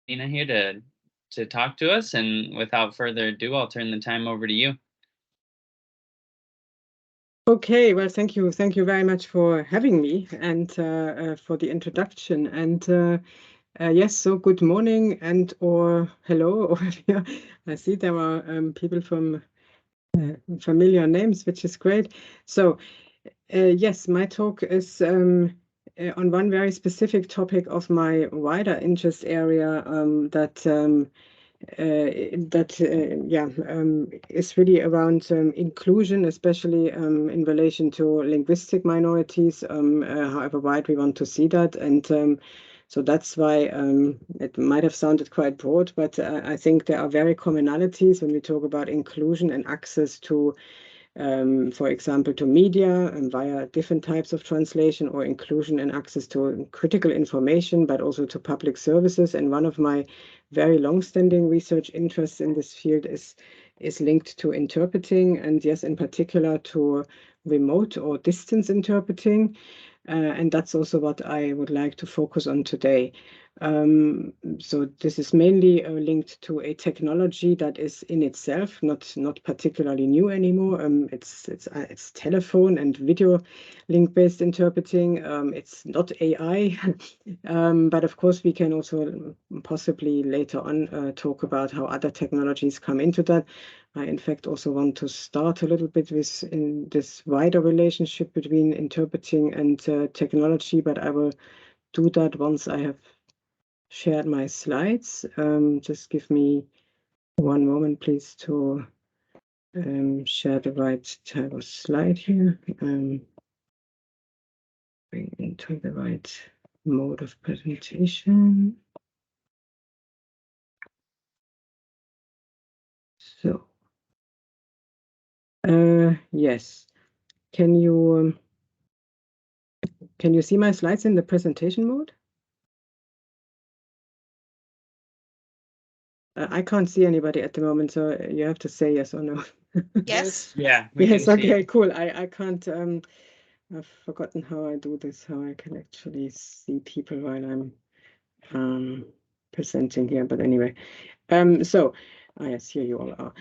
Sabine here to talk to us, and without further ado, I'll turn the time over to you. Okay, well, thank you very much for having me and for the introduction. And yes, so good morning and or hello over here. I see there are people from familiar names, which is great. So yes, my talk is on one very specific topic of my wider interest area is really around inclusion, especially in relation to linguistic minorities, however wide we want to see that. And so that's why it might have sounded quite broad, but I think there are very commonalities when we talk about inclusion and access to for example, to media and via different types of translation, or inclusion and access to critical information, but also to public services. And one of my very long-standing research interests in this field is linked to interpreting, and yes, in particular to remote or distance interpreting. And that's also what I would like to focus on today. So this is mainly linked to a technology that is in itself not particularly new anymore. It's telephone and video link-based interpreting. It's not AI, but of course we can also possibly later on talk about how other technologies come into that. I, in fact, also want to start a little bit with in this wider relationship between interpreting and technology, but I will do that once I have shared my slides. Just give me one moment, please, to share the right type of slide here. Bring into the right mode of presentation. So, yes, can you see my slides in the presentation mode? I can't see anybody at the moment, so you have to say yes or no. Yes. Yeah. Yes. Okay. Cool. I can't. I've forgotten how I do this. How I can actually see people while I'm presenting here. But anyway, so yes, here you all are.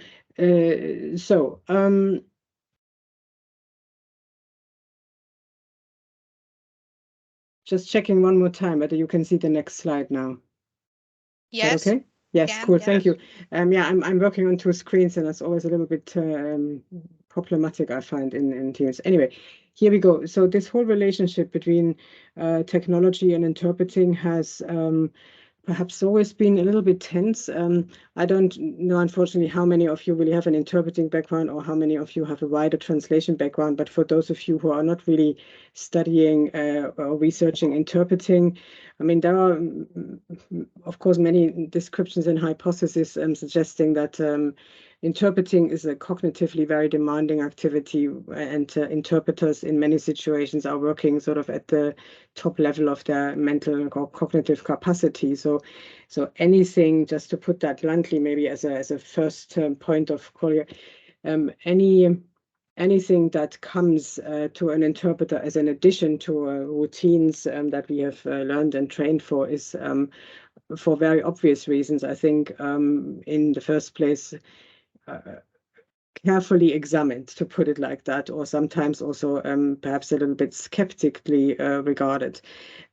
Just checking one more time whether you can see the next slide now. Yes. Okay. Yes, Yeah, cool. yeah. Thank you. Yeah, I'm working on two screens, and that's always a little bit problematic, I find, in Teams. Anyway, here we go. So this whole relationship between technology and interpreting has perhaps always been a little bit tense. I don't know, unfortunately, how many of you really have an interpreting background or how many of you have a wider translation background. But for those of you who are not really studying or researching interpreting, I mean, there are, of course, many descriptions and hypotheses suggesting that interpreting is a cognitively very demanding activity, and interpreters in many situations are working sort of at the top level of their mental or cognitive capacity. So anything, just to put that bluntly, maybe as a first point of call, anything that comes to an interpreter as an addition to routines that we have learned and trained for is for very obvious reasons, I think, in the first place, carefully examined, to put it like that, or sometimes also perhaps a little bit skeptically regarded.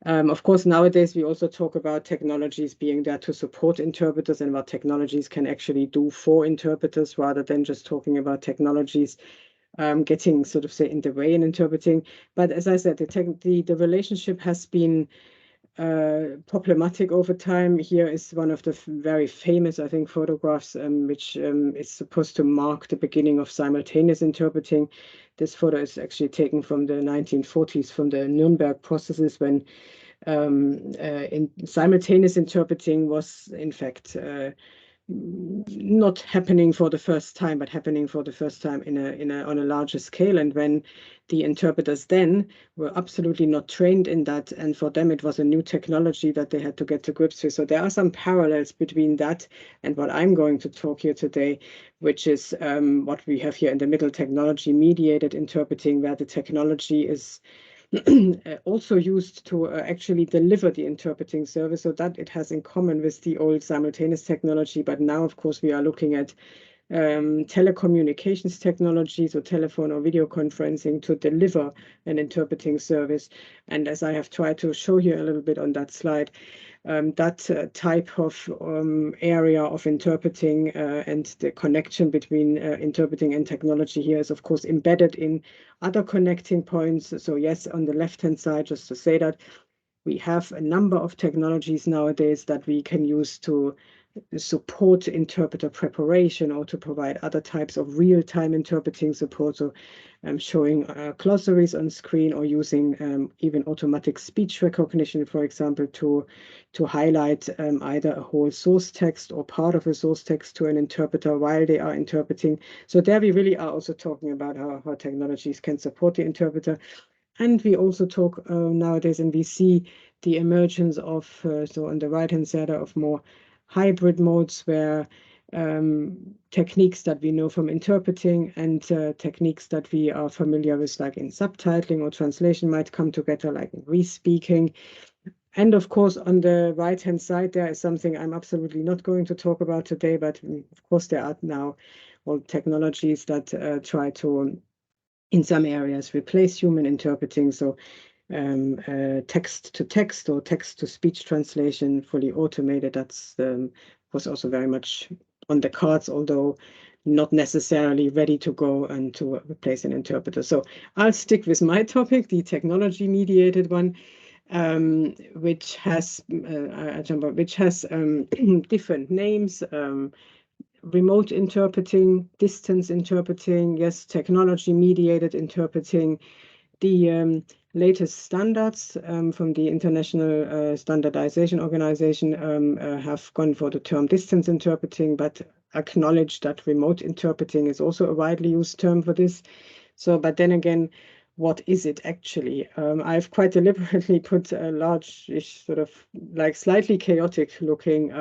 Of course, nowadays we also talk about technologies being there to support interpreters and what technologies can actually do for interpreters, rather than just talking about technologies getting sort of say in the way in interpreting. But as I said, the relationship has been problematic over time. Here is one of the very famous, I think, photographs which is supposed to mark the beginning of simultaneous interpreting. This photo is actually taken from the 1940s, from the Nuremberg processes, when in simultaneous interpreting was in fact not happening for the first time, but happening for the first time on a larger scale. And when the interpreters then were absolutely not trained in that, and for them it was a new technology that they had to get to grips with. So there are some parallels between that and what I'm going to talk here today, which is what we have here in the middle, technology mediated interpreting, where the technology is also used to actually deliver the interpreting service, so that it has in common with the old simultaneous technology. But now, of course, we are looking at telecommunications technology, so telephone or video conferencing, to deliver an interpreting service. And as I have tried to show you a little bit on that slide, that type of area of interpreting and the connection between interpreting and technology here is, of course, embedded in other connecting points. So yes, on the left-hand side, just to say that we have a number of technologies nowadays that we can use to support interpreter preparation or to provide other types of real-time interpreting support. So showing glossaries on screen, or using even automatic speech recognition, for example, to highlight either a whole source text or part of a source text to an interpreter while they are interpreting. So there we really are also talking about how technologies can support the interpreter. And we also talk nowadays, and we see the emergence of, so on the right-hand side, of more hybrid modes where techniques that we know from interpreting and techniques that we are familiar with, like in subtitling or translation, might come together, like in re-speaking. And of course, on the right-hand side, there is something I'm absolutely not going to talk about today, but of course, there are now all technologies that try to, in some areas, replace human interpreting. So text to text or text to speech translation, fully automated. That's was also very much on the cards, although not necessarily ready to go and to replace an interpreter. So I'll stick with my topic, the technology mediated one, which has different names. Remote interpreting, distance interpreting, yes, technology mediated interpreting. The latest standards from the International Standardization Organization have gone for the term distance interpreting, but acknowledge that remote interpreting is also a widely used term for this. So, but then again, what is it actually? I've quite deliberately put a large-ish, sort of like slightly chaotic looking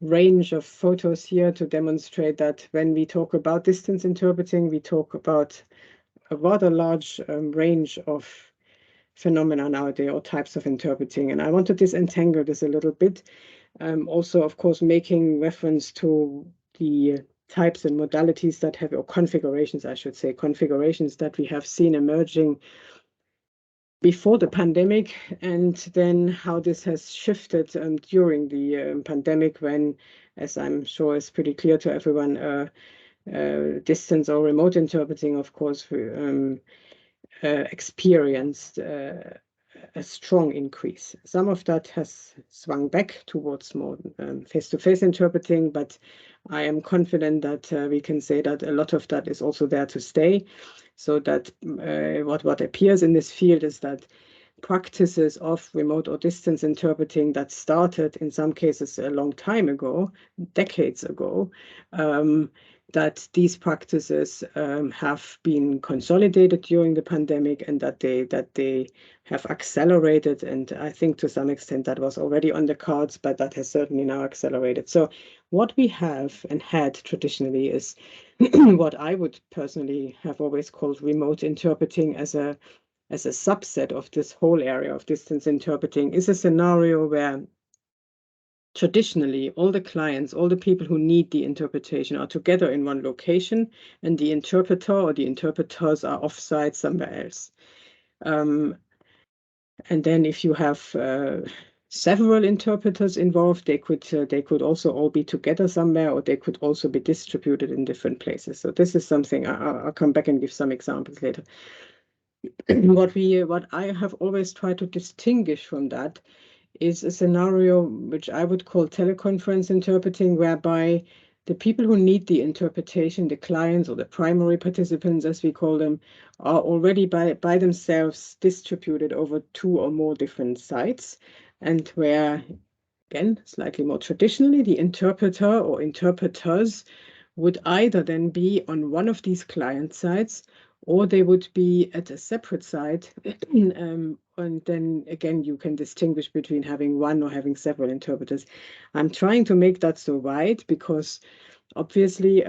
range of photos here to demonstrate that when we talk about distance interpreting, we talk about a rather large range of phenomena nowadays, or types of interpreting. And I want to disentangle this a little bit. Also, of course, making reference to the types and modalities that have, or configurations, I should say, configurations that we have seen emerging before the pandemic, and then how this has shifted during the pandemic, when, as I'm sure is pretty clear to everyone, distance or remote interpreting, of course, experienced a strong increase. Some of that has swung back towards more face-to-face interpreting, but I am confident that we can say that a lot of that is also there to stay. So that what appears in this field is that practices of remote or distance interpreting that started in some cases a long time ago, decades ago, that these practices have been consolidated during the pandemic, and that they have accelerated. And I think to some extent that was already on the cards, but that has certainly now accelerated. So what we have and had traditionally is what I would personally have always called remote interpreting as a subset of this whole area of distance interpreting, is a scenario where traditionally all the clients, all the people who need the interpretation, are together in one location, and the interpreter or the interpreters are offsite somewhere else. And then if you have several interpreters involved, they could also all be together somewhere, or they could also be distributed in different places. So this is something I'll come back and give some examples later. What I have always tried to distinguish from that is a scenario which I would call teleconference interpreting, whereby the people who need the interpretation, the clients or the primary participants, as we call them, are already by themselves distributed over 2 or more different sites, and where, again, slightly more traditionally, the interpreter or interpreters would either then be on one of these client sites, or they would be at a separate site. And then again, you can distinguish between having one or having several interpreters. I'm trying to make that so wide because obviously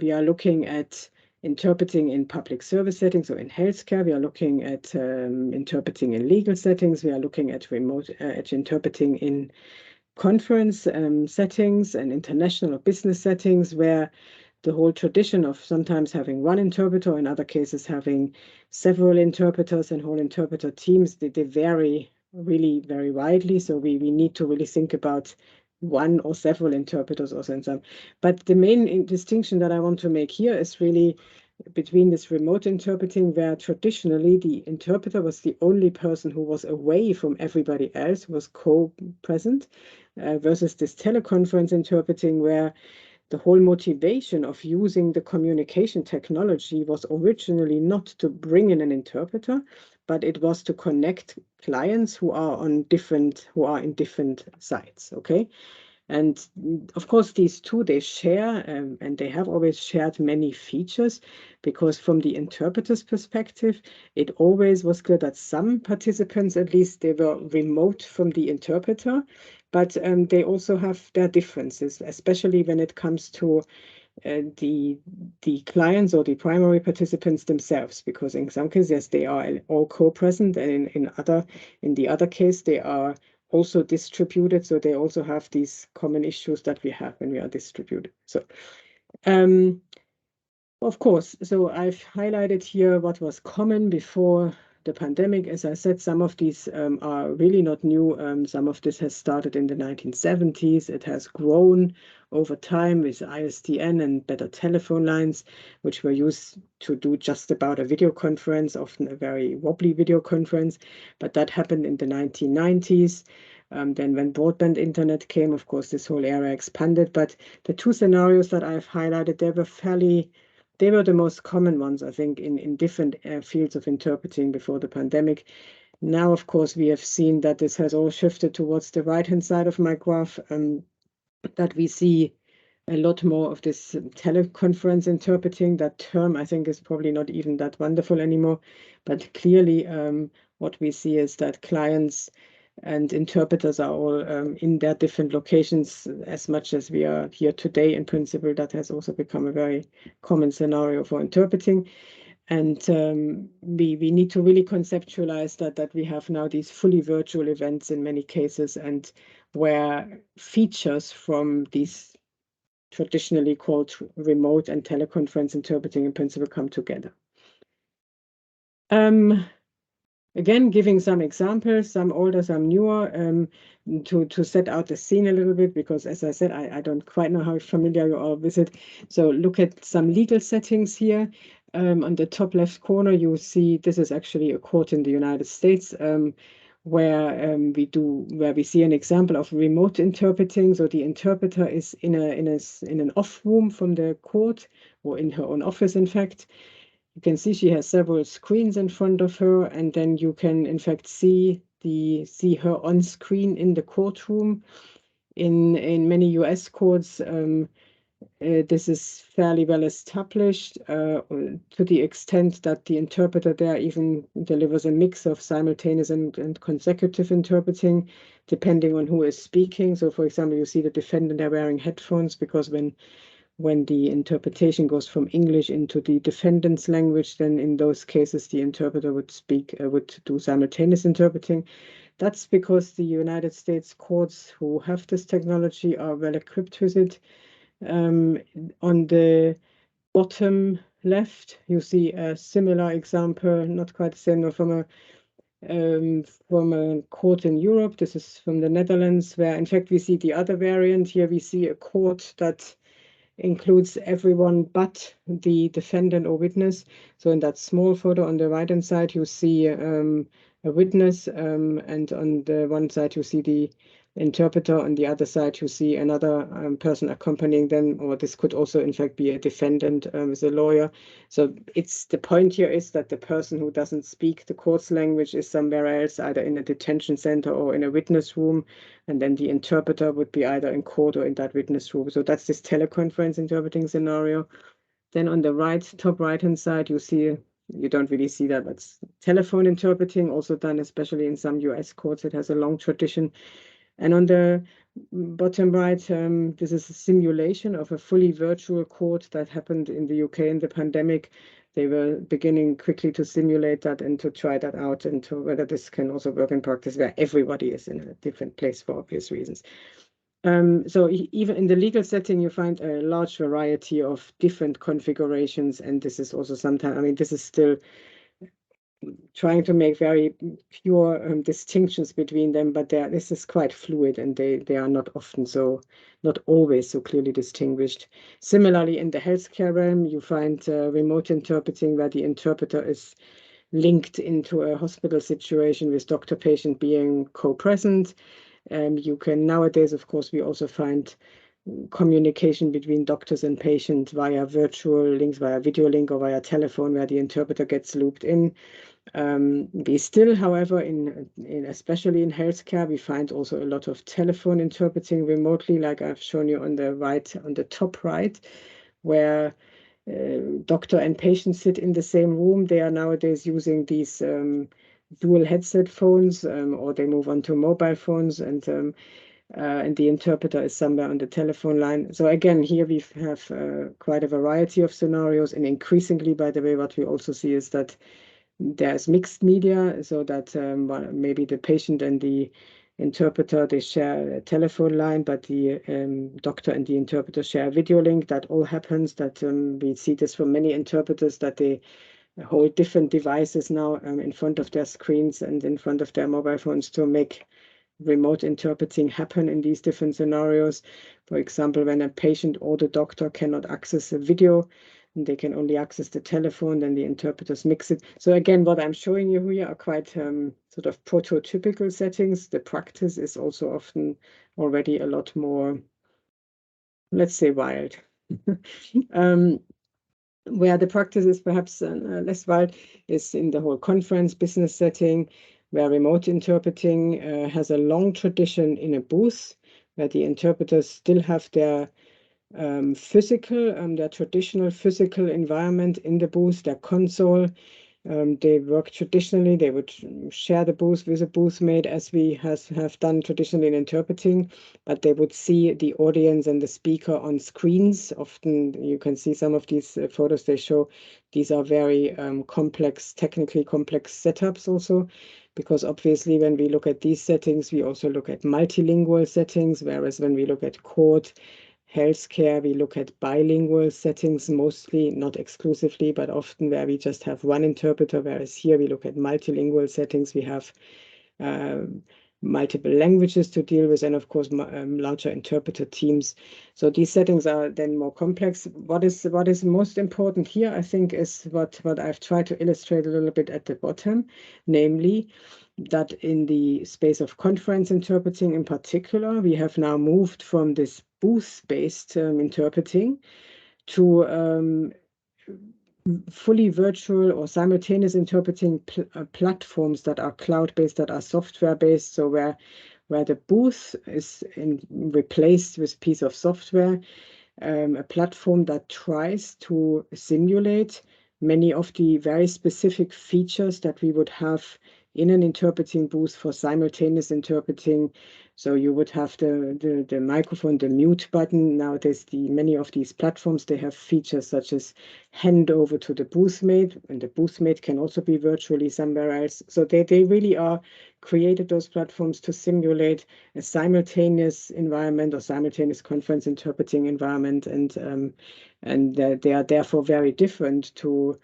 we are looking at interpreting in public service settings, so in healthcare. We are looking at interpreting in legal settings. We are looking at remote at interpreting in conference settings and international or business settings, where the whole tradition of sometimes having one interpreter, in other cases having several interpreters and whole interpreter teams, they vary really very widely. So we need to really think about one or several interpreters also in some. But the main distinction that I want to make here is really between this remote interpreting, where traditionally the interpreter was the only person who was away from everybody else, who was co-present, versus this teleconference interpreting, where the whole motivation of using the communication technology was originally not to bring in an interpreter, but it was to connect clients who are in different sites. Okay. And of course, these two, they share, and they have always shared many features, because from the interpreter's perspective, it always was clear that some participants, at least, they were remote from the interpreter, but they also have their differences, especially when it comes to the clients or the primary participants themselves, because in some cases, yes, they are all co-present, and in the other case, they are also distributed, so they also have these common issues that we have when we are distributed. So of course, so I've highlighted here what was common before the pandemic. As I said, some of these are really not new. Some of this has started in the 1970s. It has grown over time with ISDN and better telephone lines, which were used to do just about a video conference, often a very wobbly video conference. But that happened in the 1990s. Then when broadband internet came, of course, this whole area expanded. But the two scenarios that I've highlighted, they were the most common ones, I think, in different fields of interpreting before the pandemic. Now, of course, we have seen that this has all shifted towards the right-hand side of my graph, that we see a lot more of this teleconference interpreting. That term, I think, is probably not even that wonderful anymore. But clearly, what we see is that clients and interpreters are all in their different locations as much as we are here today. In principle, that has also become a very common scenario for interpreting. And we need to really conceptualize that we have now these fully virtual events in many cases, and where features from these traditionally called remote and teleconference interpreting in principle come together. Again, giving some examples, some older, some newer, to set out the scene a little bit, because as I said, I don't quite know how familiar you are with it. So look at some legal settings here. On the top left corner, you see this is actually a court in the United States, where we see an example of remote interpreting. So the interpreter is in an off room from the court, or in her own office, in fact. You can see she has several screens in front of her, and then you can in fact see her on screen in the courtroom. In many US courts, this is fairly well established, to the extent that the interpreter there even delivers a mix of simultaneous and consecutive interpreting, depending on who is speaking. So for example, you see the defendant there wearing headphones, because when the interpretation goes from English into the defendant's language, then in those cases, the interpreter would do simultaneous interpreting. That's because the United States courts who have this technology are well equipped with it. On the bottom left, you see a similar example, not quite the same, from a court in Europe. This is from the Netherlands, where in fact we see the other variant. Here we see a court that includes everyone but the defendant or witness. So in that small photo on the right-hand side, you see a witness, and on the one side you see the interpreter, on the other side you see another person accompanying them, or this could also in fact be a defendant with a lawyer. So the point here is that the person who doesn't speak the court's language is somewhere else, either in a detention center or in a witness room, and then the interpreter would be either in court or in that witness room. So that's this teleconference interpreting scenario. Then on the top right-hand side, you don't really see that, but telephone interpreting, also done especially in some US courts. It has a long tradition, And on the bottom right, this is a simulation of a fully virtual court that happened in the UK in the pandemic. They were beginning quickly to simulate that and to try that out and to whether this can also work in practice where everybody is in a different place for obvious reasons. So even in the legal setting, you find a large variety of different configurations, and this is also sometimes, I mean, this is still trying to make very pure distinctions between them, but this is quite fluid, and they are not always so clearly distinguished. Similarly, in the healthcare realm, you find remote interpreting where the interpreter is linked into a hospital situation with doctor-patient being co-present. You can nowadays, of course, we also find communication between doctors and patients via virtual links, via video link or via telephone, where the interpreter gets looped in. We still, however, especially in healthcare, we find also a lot of telephone interpreting remotely, like I've shown you on the top right, where doctor and patient sit in the same room. They are nowadays using these dual headset phones, or they move on to mobile phones, and the interpreter is somewhere on the telephone line. So again, here we have quite a variety of scenarios, and increasingly, by the way, what we also see is that there's mixed media, so that maybe the patient and the interpreter, they share a telephone line, but the doctor and the interpreter share a video link. That all happens. That we see this from many interpreters, that they hold different devices now in front of their screens and in front of their mobile phones to make remote interpreting happen in these different scenarios. For example, when a patient or the doctor cannot access a video, and they can only access the telephone, then the interpreters mix it. So again, what I'm showing you here are quite sort of prototypical settings. The practice is also often already a lot more, let's say, wild. Where the practice is perhaps less wild is in the whole conference business setting, where remote interpreting has a long tradition in a booth, where the interpreters still have their their traditional physical environment in the booth, their console. They work traditionally, they would share the booth with a booth mate, as we have done traditionally in interpreting, but they would see the audience and the speaker on screens. Often you can see some of these photos they show. These are very complex, technically complex setups also, because obviously when we look at these settings, we also look at multilingual settings, whereas when we look at court, healthcare, we look at bilingual settings mostly, not exclusively, but often where we just have one interpreter, whereas here we look at multilingual settings. We have multiple languages to deal with, and of course larger interpreter teams. So these settings are then more complex. What is most important here, I think, is what I've tried to illustrate a little bit at the bottom, namely that in the space of conference interpreting in particular, we have now moved from this booth-based interpreting to fully virtual or simultaneous interpreting platforms that are cloud-based, that are software-based, so where the booth is replaced with a piece of software, a platform that tries to simulate many of the very specific features that we would have in an interpreting booth for simultaneous interpreting. So you would have the microphone, the mute button. Nowadays, many of these platforms, they have features such as hand over to the booth mate, and the booth mate can also be virtually somewhere else. So they really are created, those platforms, to simulate a simultaneous environment or simultaneous conference interpreting environment, and they are therefore very different to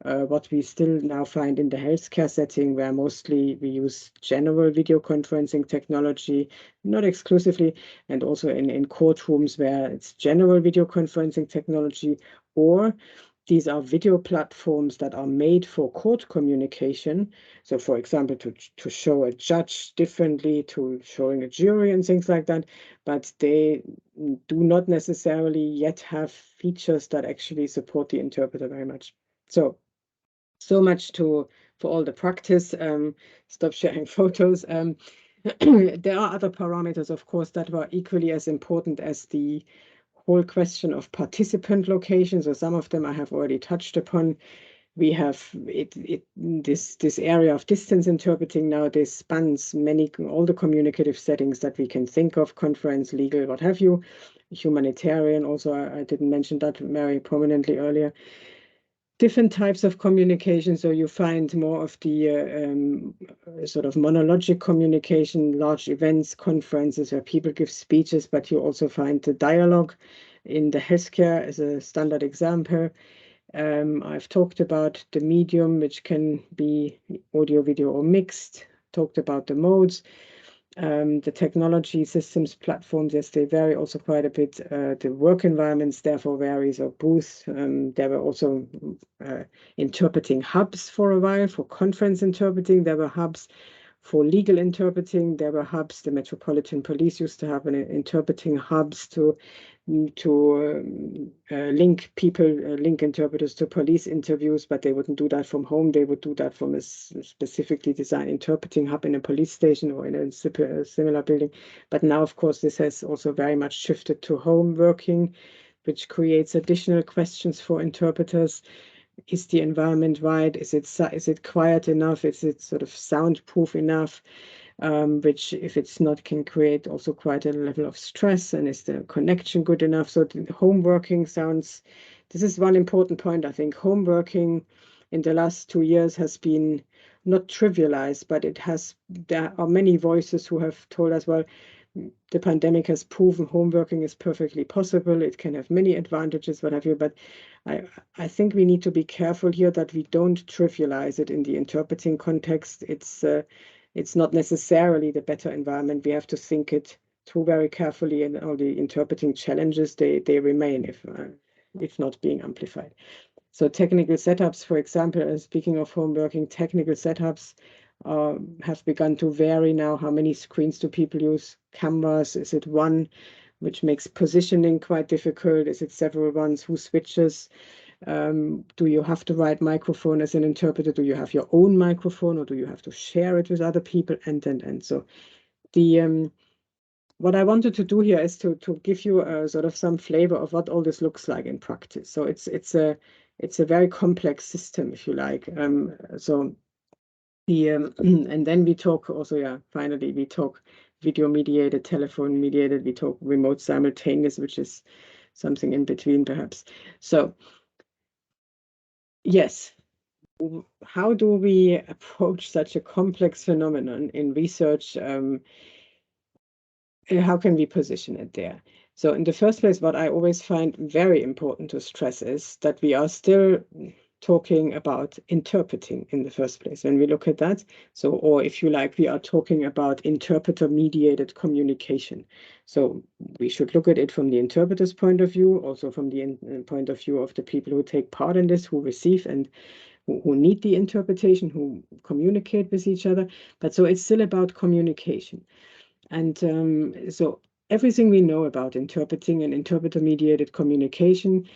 what we still now find in the healthcare setting, where mostly we use general video conferencing technology, not exclusively, and also in courtrooms where it's general video conferencing technology, or these are video platforms that are made for court communication. So, for example, to show a judge differently to showing a jury and things like that, but they do not necessarily yet have features that actually support the interpreter very much. So much for all the practice. Stop sharing photos. There are other parameters, of course, that were equally as important as the whole question of participant location. So some of them I have already touched upon. we have this area of distance interpreting nowadays spans all the communicative settings that we can think of: conference, legal, what have you, humanitarian. Also, I didn't mention that very prominently earlier. Different types of communication. So you find more of the sort of monologic communication, large events, conferences where people give speeches, but you also find the dialogue in the healthcare as a standard example. I've talked about the medium, which can be audio, video, or mixed. Talked about the modes. The technology systems platforms, yes, they vary also quite a bit. The work environments therefore varies, or booths. There were also interpreting hubs for a while, for conference interpreting. There were hubs for legal interpreting. There were hubs. The Metropolitan Police used to have an interpreting hubs to link people, link interpreters to police interviews, but they wouldn't do that from home. They would do that from a specifically designed interpreting hub in a police station or in a similar building. But now, of course, this has also very much shifted to home working, which creates additional questions for interpreters. Is the environment right? Is it quiet enough? Is it sort of soundproof enough? Which, if it's not, can create also quite a level of stress. And is the connection good enough? So the home working sounds, this is one important point. I think home working in the last 2 years has been not trivialized, but there are many voices who have told us, well, the pandemic has proven home working is perfectly possible. It can have many advantages, what have you. But I think we need to be careful here that we don't trivialize it in the interpreting context. It's not necessarily the better environment. We have to think it through very carefully, and all the interpreting challenges, they remain if not being amplified. So technical setups, for example, speaking of home working, technical setups have begun to vary now. How many screens do people use? Cameras, is it one, which makes positioning quite difficult? Is it several ones? Who switches? Do you have the right microphone as an interpreter? Do you have your own microphone, or do you have to share it with other people? And so the what I wanted to do here is to give you a sort of some flavor of what all this looks like in practice. So it's a very complex system, if you like. So the and then we talk also, finally we talk video mediated, telephone mediated, we talk remote simultaneous, which is something in between perhaps. So yes, how do we approach such a complex phenomenon in research? How can we position it there? So in the first place, what I always find very important to stress is that we are still talking about interpreting in the first place when we look at that. So, or if you like, we are talking about interpreter-mediated communication. So we should look at it from the interpreter's point of view, also from the point of view of the people who take part in this, who receive and who need the interpretation, who communicate with each other. But so it's still about communication. And so everything we know about interpreting and interpreter-mediated communication,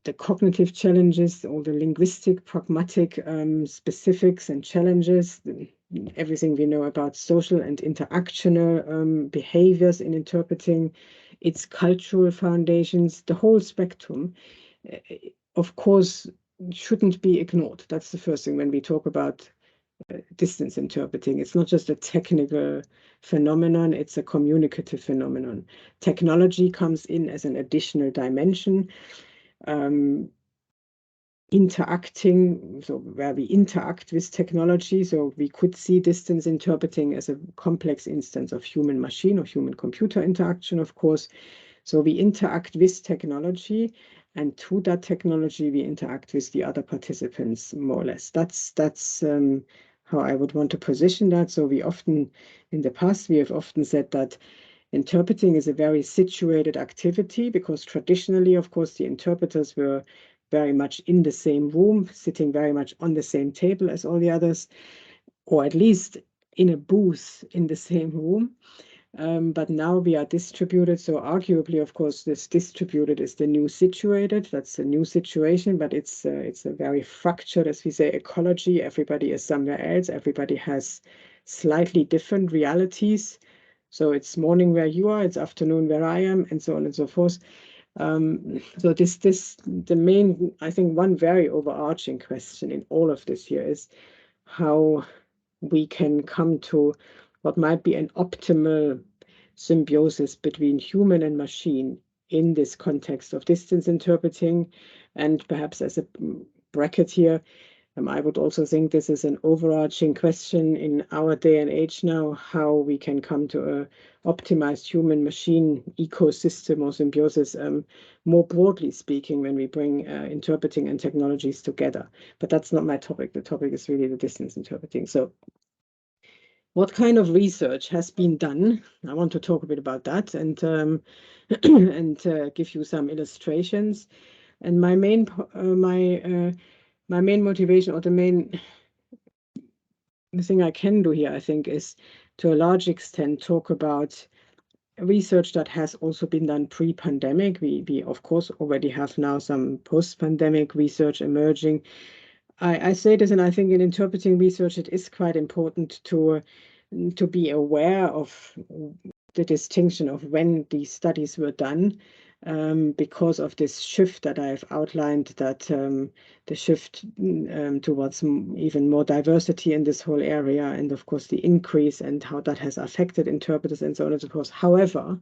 the cognitive challenges, all the linguistic, pragmatic specifics and challenges, everything we know about social and interactional behaviors in interpreting, its cultural foundations, the whole spectrum, of course, shouldn't be ignored. That's the first thing when we talk about distance interpreting. It's not just a technical phenomenon, it's a communicative phenomenon. Technology comes in as an additional dimension. Interacting, so where we interact with technology, so we could see distance interpreting as a complex instance of human-machine or human-computer interaction, of course. So we interact with technology, and through that technology, we interact with the other participants, more or less. That's how I would want to position that. So we often, in the past, we have often said that interpreting is a very situated activity, because traditionally, of course, the interpreters were very much in the same room, sitting very much on the same table as all the others, or at least in a booth in the same room. But now we are distributed. So arguably, of course, this distributed is the new situated. That's a new situation, but it's a very fractured, as we say, ecology. Everybody is somewhere else. Everybody has slightly different realities. So it's morning where you are, it's afternoon where I am, and so on and so forth. So the main, I think one very overarching question in all of this here is how we can come to what might be an optimal symbiosis between human and machine in this context of distance interpreting. And perhaps as a bracket here, I would also think this is an overarching question in our day and age now, how we can come to a optimized human-machine ecosystem or symbiosis, more broadly speaking, when we bring interpreting and technologies together. But that's not my topic. The topic is really the distance interpreting. So what kind of research has been done? I want to talk a bit about that and give you some illustrations. And my main motivation, or the thing I can do here, I think, is to a large extent talk about research that has also been done pre-pandemic. We of course already have now some post-pandemic research emerging. I say this, and I think in interpreting research, it is quite important to be aware of the distinction of when these studies were done, because of this shift that I've outlined, that the shift towards even more diversity in this whole area, and of course the increase and how that has affected interpreters and so on and so forth. However,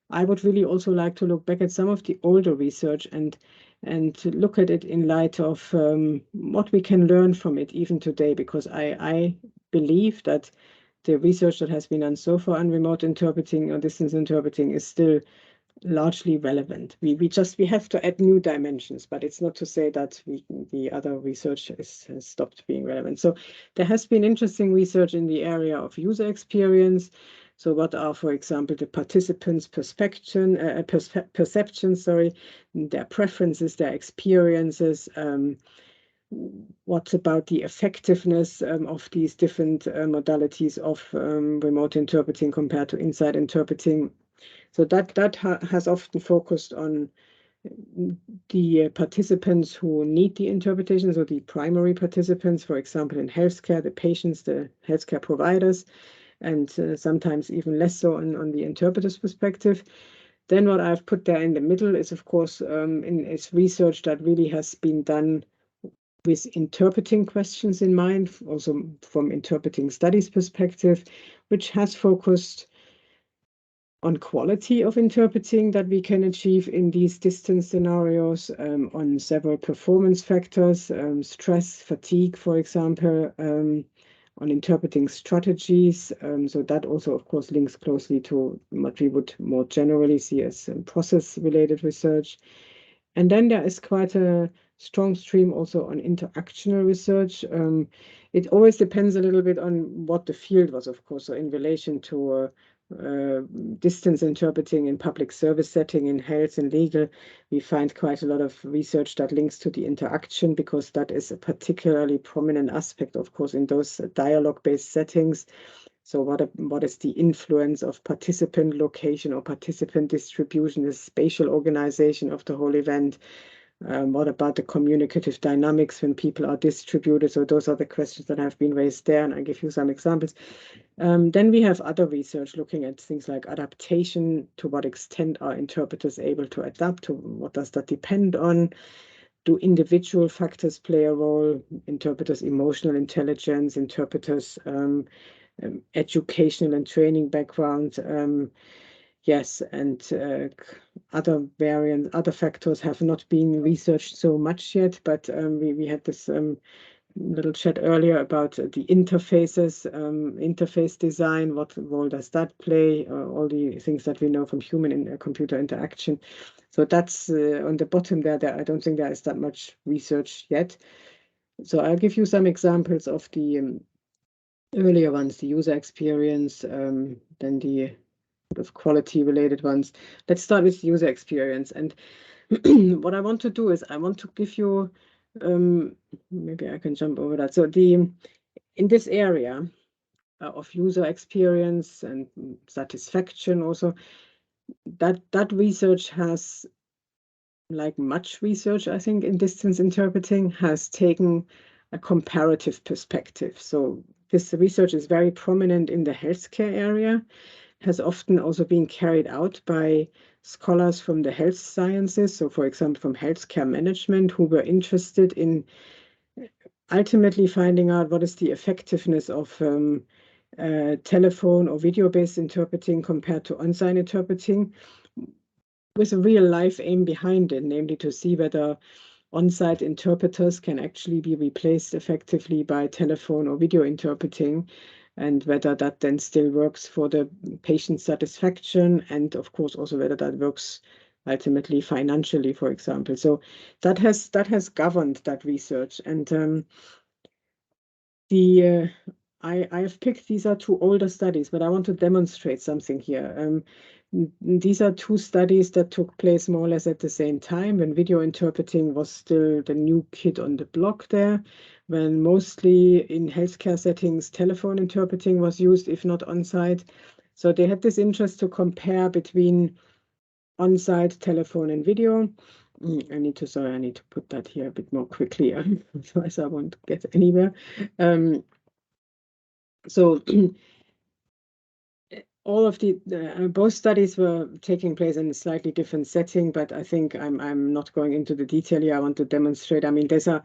I would really also like to look back at some of the older research and look at it in light of what we can learn from it even today, because I believe that the research that has been done so far on remote interpreting or distance interpreting is still largely relevant. We have to add new dimensions, but it's not to say that the other research has stopped being relevant. So there has been interesting research in the area of user experience. So what are, for example, the participants' perceptions, their preferences, their experiences, what about the effectiveness of these different modalities of remote interpreting compared to inside interpreting. So that has often focused on the participants who need the interpretation, so the primary participants, for example, in healthcare, the patients, the healthcare providers, and sometimes even less so on the interpreter's perspective. Then what I've put there in the middle is, of course, is research that really has been done with interpreting questions in mind, also from interpreting studies perspective, which has focused on quality of interpreting that we can achieve in these distance scenarios, on several performance factors, stress, fatigue, for example, on interpreting strategies. So that also, of course, links closely to what we would more generally see as process-related research. And then there is quite a strong stream also on interactional research. It always depends a little bit on what the field was, of course. So in relation to distance interpreting in public service setting, in health and legal, we find quite a lot of research that links to the interaction, because that is a particularly prominent aspect, of course, in those dialogue-based settings. So what is the influence of participant location or participant distribution, the spatial organization of the whole event? What about the communicative dynamics when people are distributed? So those are the questions that have been raised there, and I'll give you some examples. Then we have other research looking at things like adaptation. To what extent are interpreters able to adapt? What does that depend on? Do individual factors play a role? Interpreters' emotional intelligence, interpreters' educational and training background. Yes, and other factors have not been researched so much yet, but we had this little chat earlier about the interfaces, interface design. What role does that play? All the things that we know from human and computer interaction. So that's on the bottom there. I don't think there is that much research yet. So I'll give you some examples of the earlier ones, the user experience, then the sort of quality-related ones. Let's start with user experience. And what I want to do is I want to give you, maybe I can jump over that. So in this area of user experience and satisfaction also, that research has, like much research, I think, in distance interpreting, has taken a comparative perspective. So this research is very prominent in the healthcare area, has often also been carried out by scholars from the health sciences, so for example from healthcare management, who were interested in ultimately finding out what is the effectiveness of telephone or video-based interpreting compared to on-site interpreting, with a real life aim behind it, namely to see whether on-site interpreters can actually be replaced effectively by telephone or video interpreting, and whether that then still works for the patient satisfaction, and of course also whether that works ultimately financially, for example. So that has governed that research. And I have picked, these are two older studies, but I want to demonstrate something here. These are two studies that took place more or less at the same time, when video interpreting was still the new kid on the block there, when mostly in healthcare settings, telephone interpreting was used, if not on-site. So they had this interest to compare between on-site telephone and video. I need to put that here a bit more quickly, otherwise I won't get anywhere. So all of the both studies were taking place in a slightly different setting, but I think I'm not going into the detail here. I want to demonstrate. I mean, these are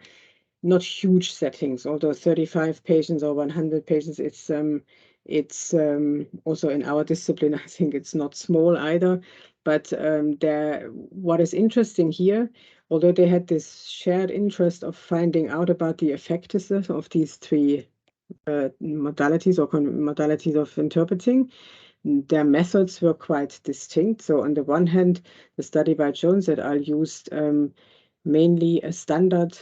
not huge settings, although 35 patients or 100 patients. It's also in our discipline. I think it's not small either. But what is interesting here, although they had this shared interest of finding out about the effectiveness of these three modalities or modalities of interpreting, their methods were quite distinct. So on the one hand, the study by Jones et al. Used mainly a standard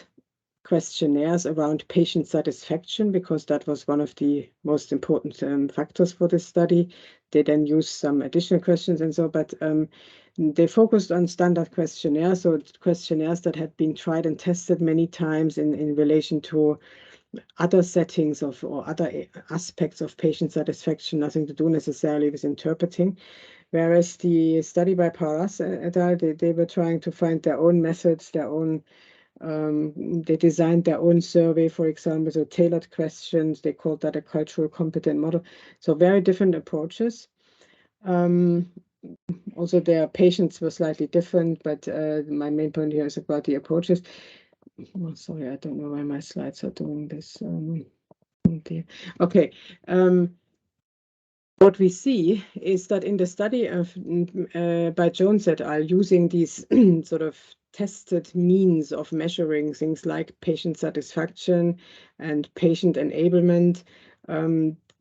questionnaires around patient satisfaction, because that was one of the most important factors for this study. They then used some additional questions and so, but they focused on standard questionnaires, so questionnaires that had been tried and tested many times in relation to other settings or other aspects of patient satisfaction, nothing to do necessarily with interpreting. Whereas the study by Paras et al., they were trying to find their own methods, their own, they designed their own survey, for example, so tailored questions. They called that a cultural competent model. So very different approaches. Also, their patients were slightly different, but my main point here is about the approaches. Oh, sorry, I don't know why my slides are doing this. Okay. What we see is that in the study of by Jones et al., using these sort of tested means of measuring things like patient satisfaction and patient enablement,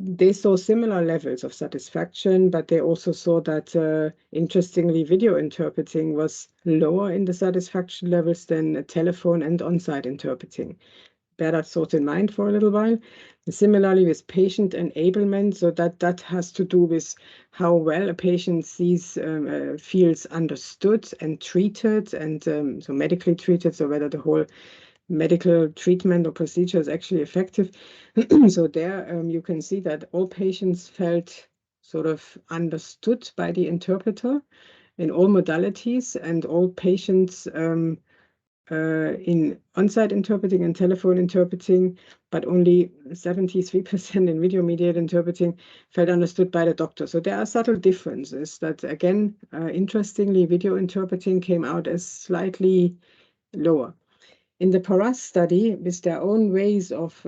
they saw similar levels of satisfaction, but they also saw that, interestingly, video interpreting was lower in the satisfaction levels than telephone and on-site interpreting. Bear that thought in mind for a little while. Similarly with patient enablement, so that has to do with how well a patient feels understood and treated, and so medically treated, so whether the whole medical treatment or procedure is actually effective. So there you can see that all patients felt sort of understood by the interpreter in all modalities, and all patients in on-site interpreting and telephone interpreting, but only 73% in video-mediated interpreting felt understood by the doctor. So there are subtle differences that, again, interestingly, video interpreting came out as slightly lower. In the Paras study, with their own ways of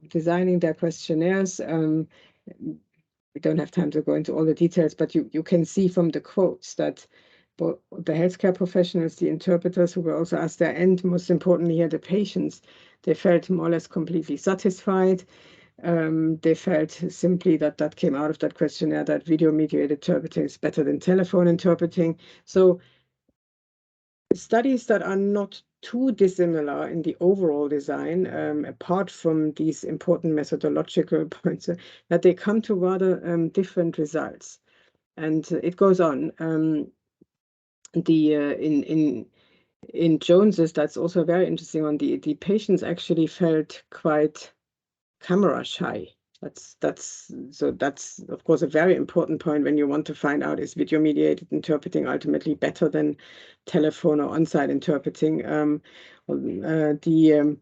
designing their questionnaires, we don't have time to go into all the details, but you can see from the quotes that the healthcare professionals, the interpreters who were also asked there, and most importantly here, the patients, they felt more or less completely satisfied. They felt simply that came out of that questionnaire, that video-mediated interpreting is better than telephone interpreting. So studies that are not too dissimilar in the overall design, apart from these important methodological points, that they come to rather different results. And it goes on. In Jones's, that's also very interesting. On the patients actually felt quite camera shy. That's of course a very important point when you want to find out, is video mediated interpreting ultimately better than telephone or on-site interpreting. The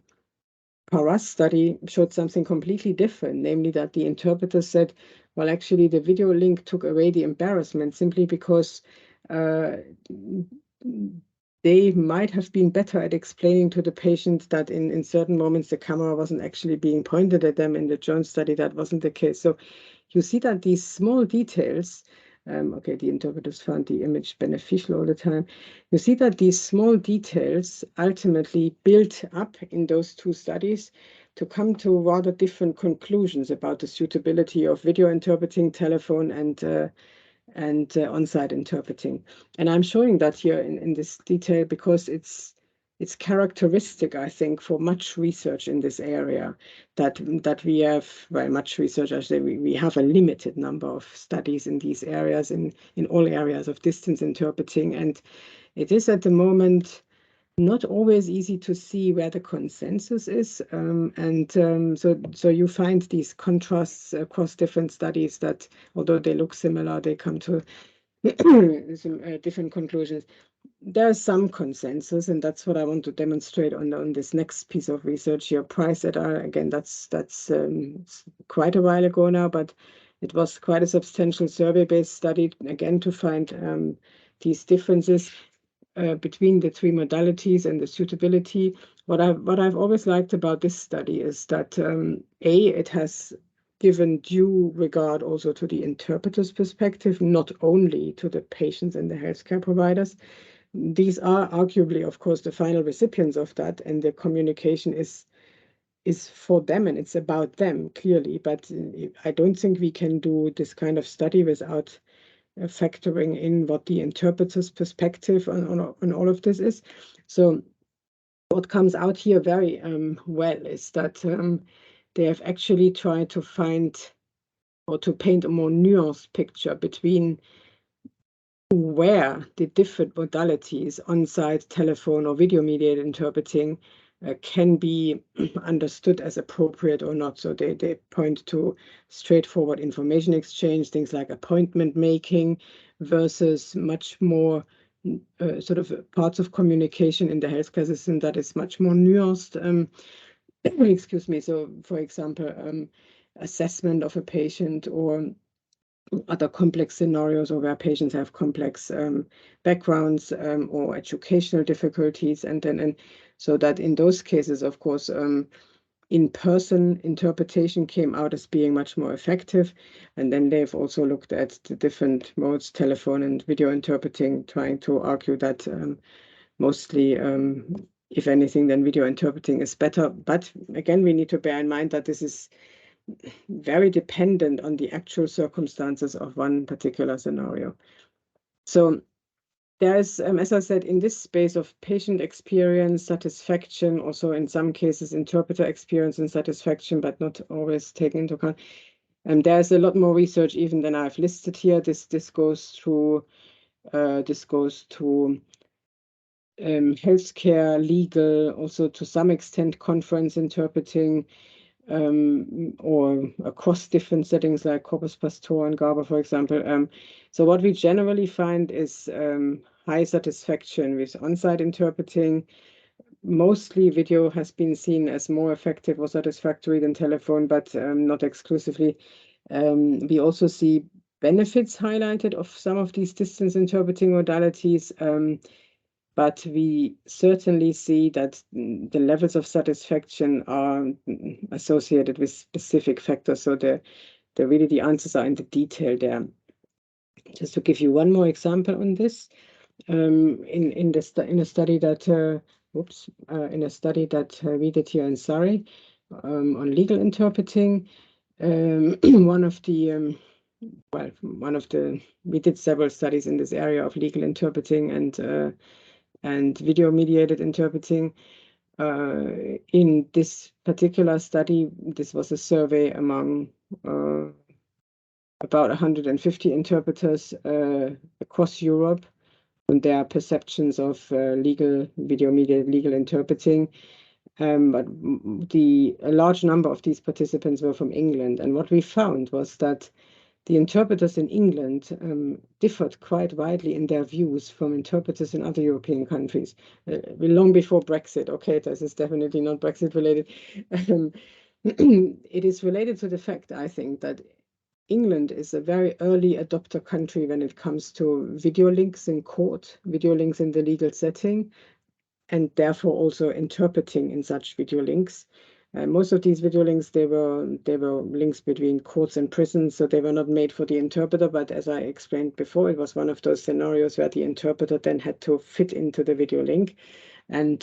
Paras study showed something completely different, namely that the interpreter said, well, actually the video link took away the embarrassment, simply because they might have been better at explaining to the patient that in certain moments the camera wasn't actually being pointed at them. In the Jones study, that wasn't the case. So you see that these small details, okay, the interpreters found the image beneficial all the time. You see that these small details ultimately built up in those two studies to come to rather different conclusions about the suitability of video interpreting, telephone, and on-site interpreting. And I'm showing that here in this detail because it's characteristic, I think, for much research in this area that we have, well, much research, actually, we have a limited number of studies in these areas, in all areas of distance interpreting. And it is at the moment not always easy to see where the consensus is. So you find these contrasts across different studies that, although they look similar, they come to some different conclusions. There's some consensus, and that's what I want to demonstrate on this next piece of research here. Price et al. Again, that's quite a while ago now, but it was quite a substantial survey-based study, again, to find these differences between the three modalities and the suitability. What I've always liked about this study is that it has given due regard also to the interpreter's perspective, not only to the patients and the healthcare providers. These are arguably, of course, the final recipients of that, and the communication is for them and it's about them, clearly. But I don't think we can do this kind of study without factoring in what the interpreter's perspective on all of this is. So what comes out here very well is that they have actually tried to find or to paint a more nuanced picture between where the different modalities, on-site, telephone, or video-mediated interpreting, can be understood as appropriate or not. So they point to straightforward information exchange, things like appointment making, versus much more sort of parts of communication in the healthcare system that is much more nuanced. Excuse me. So, for example, assessment of a patient or other complex scenarios, or where patients have complex backgrounds or educational difficulties, and so that in those cases, of course, in-person interpretation came out as being much more effective. And then they've also looked at the different modes, telephone and video interpreting, trying to argue that mostly, if anything, then video interpreting is better. But again, we need to bear in mind that this is very dependent on the actual circumstances of one particular scenario. So there's, as I said, in this space of patient experience, satisfaction, also in some cases interpreter experience and satisfaction, but not always taken into account. And there's a lot more research even than I've listed here. This goes through healthcare, legal, also to some extent conference interpreting, or across different settings like Corpus Pastor and GABA, for example. So what we generally find is high satisfaction with on-site interpreting. Mostly video has been seen as more effective or satisfactory than telephone, but not exclusively. We also see benefits highlighted of some of these distance interpreting modalities. But we certainly see that the levels of satisfaction are associated with specific factors. So really the answers are in the detail there. Just to give you one more example on this, in a study that we did here in Surrey on legal interpreting, we did several studies in this area of legal interpreting and video-mediated interpreting. In this particular study, this was a survey among about 150 interpreters across Europe on their perceptions of video-mediated legal interpreting. But a large number of these participants were from England. And what we found was that the interpreters in England differed quite widely in their views from interpreters in other European countries. Long before Brexit, okay, this is definitely not Brexit related. It is related to the fact, I think, that England is a very early adopter country when it comes to video links in court, video links in the legal setting, and therefore also interpreting in such video links. Most of these video links, they were links between courts and prisons, so they were not made for the interpreter, but as I explained before, it was one of those scenarios where the interpreter then had to fit into the video link. And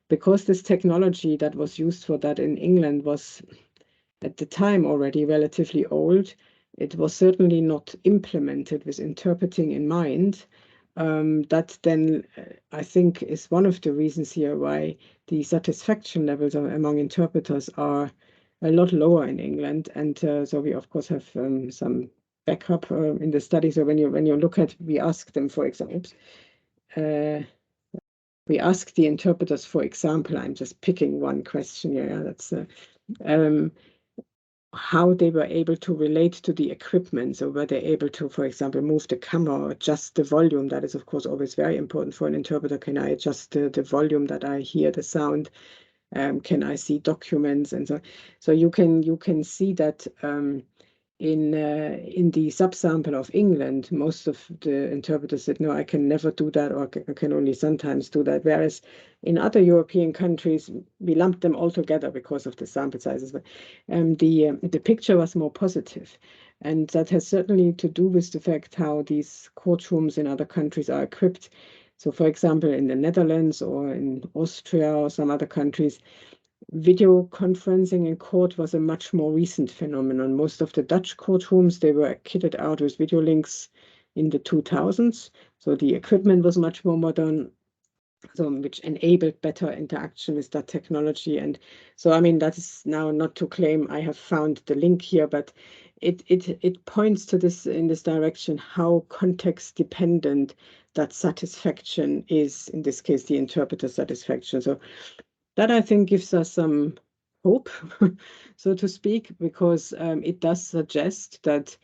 because this technology that was used for that in England was at the time already relatively old, it was certainly not implemented with interpreting in mind. That then, I think, is one of the reasons here why the satisfaction levels among interpreters are a lot lower in England. And so we, of course, have some backup in the study. So when you look at, we ask them, for example, we ask the interpreters, for example, I'm just picking one question here. Yeah, that's how they were able to relate to the equipment. So were they able to, for example, move the camera or adjust the volume? That is, of course, always very important for an interpreter. Can I adjust the volume that I hear the sound? Can I see documents? And so you can see that in the subsample of England, most of the interpreters said, no, I can never do that, or I can only sometimes do that. Whereas in other European countries, we lumped them all together because of the sample sizes. But the picture was more positive. And that has certainly to do with the fact how these courtrooms in other countries are equipped. So, for example, in the Netherlands or in Austria or some other countries, video conferencing in court was a much more recent phenomenon. Most of the Dutch courtrooms, they were kitted out with video links in the 2000s. So the equipment was much more modern, so which enabled better interaction with that technology. And so, I mean, that is now not to claim I have found the link here, but it points to this in this direction, how context dependent that satisfaction is, in this case, the interpreter satisfaction. So that, I think, gives us some hope, so to speak, because it does suggest that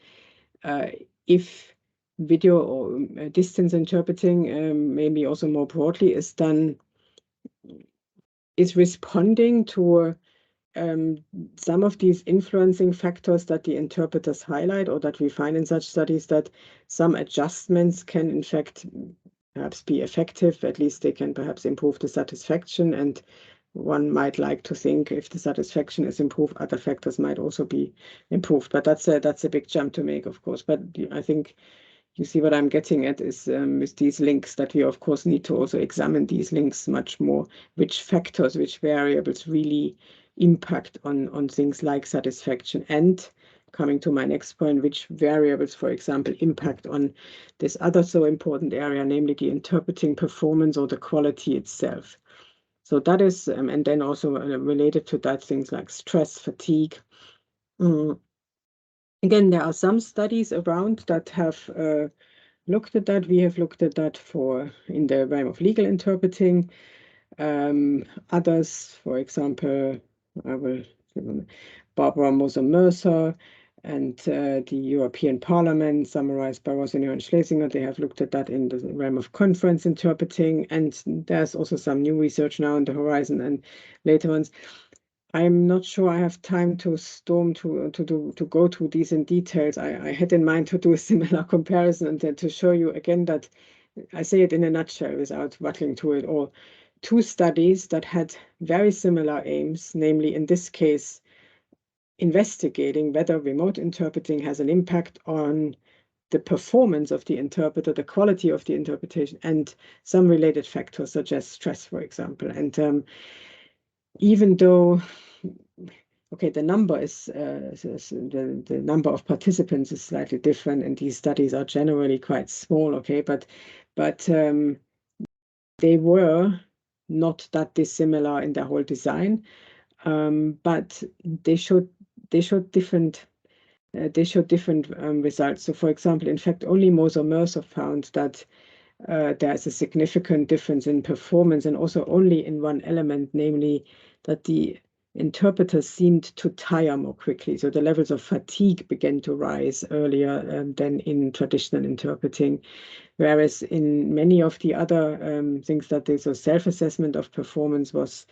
if video or distance interpreting, maybe also more broadly, is responding to some of these influencing factors that the interpreters highlight, or that we find in such studies, that some adjustments can in fact perhaps be effective. At least they can perhaps improve the satisfaction, and one might like to think if the satisfaction is improved, other factors might also be improved. But that's a big jump to make, of course. But I think you see what I'm getting at is with these links, that we, of course, need to also examine these links much more, which factors, which variables really impact on things like satisfaction. And coming to my next point, which variables, for example, impact on this other so important area, namely the interpreting performance or the quality itself. So that is, and then also related to that, things like stress, fatigue. Again, there are some studies around that have looked at that. We have looked at that in the realm of legal interpreting. Others, for example, Barbara Moser-Mercer and the European Parliament, summarized by Rosenau and Schlesinger, they have looked at that in the realm of conference interpreting. And there's also some new research now on the horizon and later ones. I'm not sure I have time to go through these in details. I had in mind to do a similar comparison and then to show you again that I say it in a nutshell without rattling through it all. Two studies that had very similar aims, namely in this case, investigating whether remote interpreting has an impact on the performance of the interpreter, the quality of the interpretation, and some related factors such as stress, for example. And even though, okay, the number is the number of participants is slightly different, and these studies are generally quite small. Okay, but they were not that dissimilar in their whole design, but they showed different. They showed different results. So, for example, in fact, only Moser-Mercer found that there's a significant difference in performance, and also only in one element, namely that the interpreters seemed to tire more quickly. So the levels of fatigue began to rise earlier than in traditional interpreting. Whereas in many of the other things that they, so self-assessment of performance was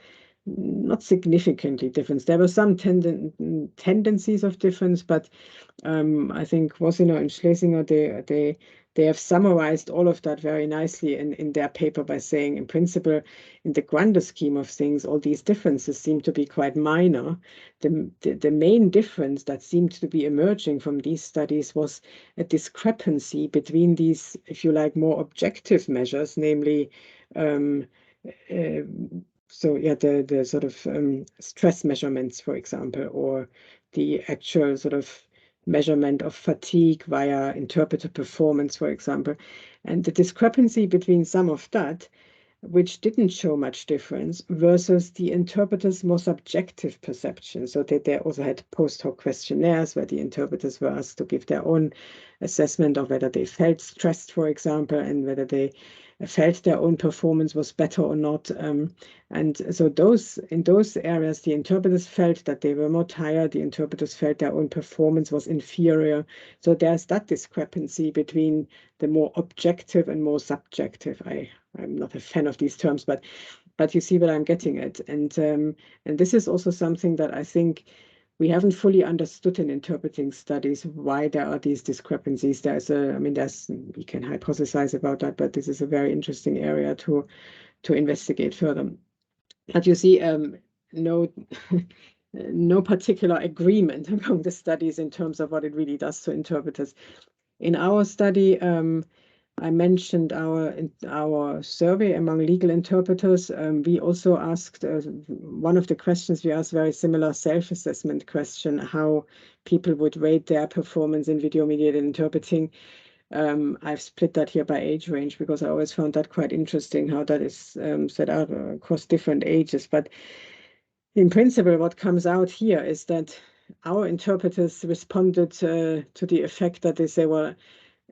not significantly different. There were some tendencies of difference, but I think Wosiner and Schlesinger, they have summarized all of that very nicely in their paper by saying, in principle, in the grander scheme of things, all these differences seem to be quite minor. The main difference that seemed to be emerging from these studies was a discrepancy between these, if you like, more objective measures, namely so yeah, the sort of stress measurements, for example, or the actual sort of measurement of fatigue via interpreter performance, for example. And the discrepancy between some of that, which didn't show much difference, versus the interpreter's more subjective perception. So they also had post hoc questionnaires where the interpreters were asked to give their own assessment of whether they felt stressed, for example, and whether they felt their own performance was better or not. And so in those areas, the interpreters felt that they were more tired. The interpreters felt their own performance was inferior. So there's that discrepancy between the more objective and more subjective. I'm not a fan of these terms, but you see what I'm getting at. And this is also something that I think we haven't fully understood in interpreting studies, why there are these discrepancies. We can hypothesize about that, but this is a very interesting area to investigate further. But you see, no no particular agreement among the studies in terms of what it really does to interpreters. In our study, I mentioned our survey among legal interpreters. We also asked one of the questions we asked, very similar self-assessment question, how people would rate their performance in video-mediated interpreting. I've split that here by age range because I always found that quite interesting how that is set out across different ages. But in principle, what comes out here is that our interpreters responded to the effect that they say, well,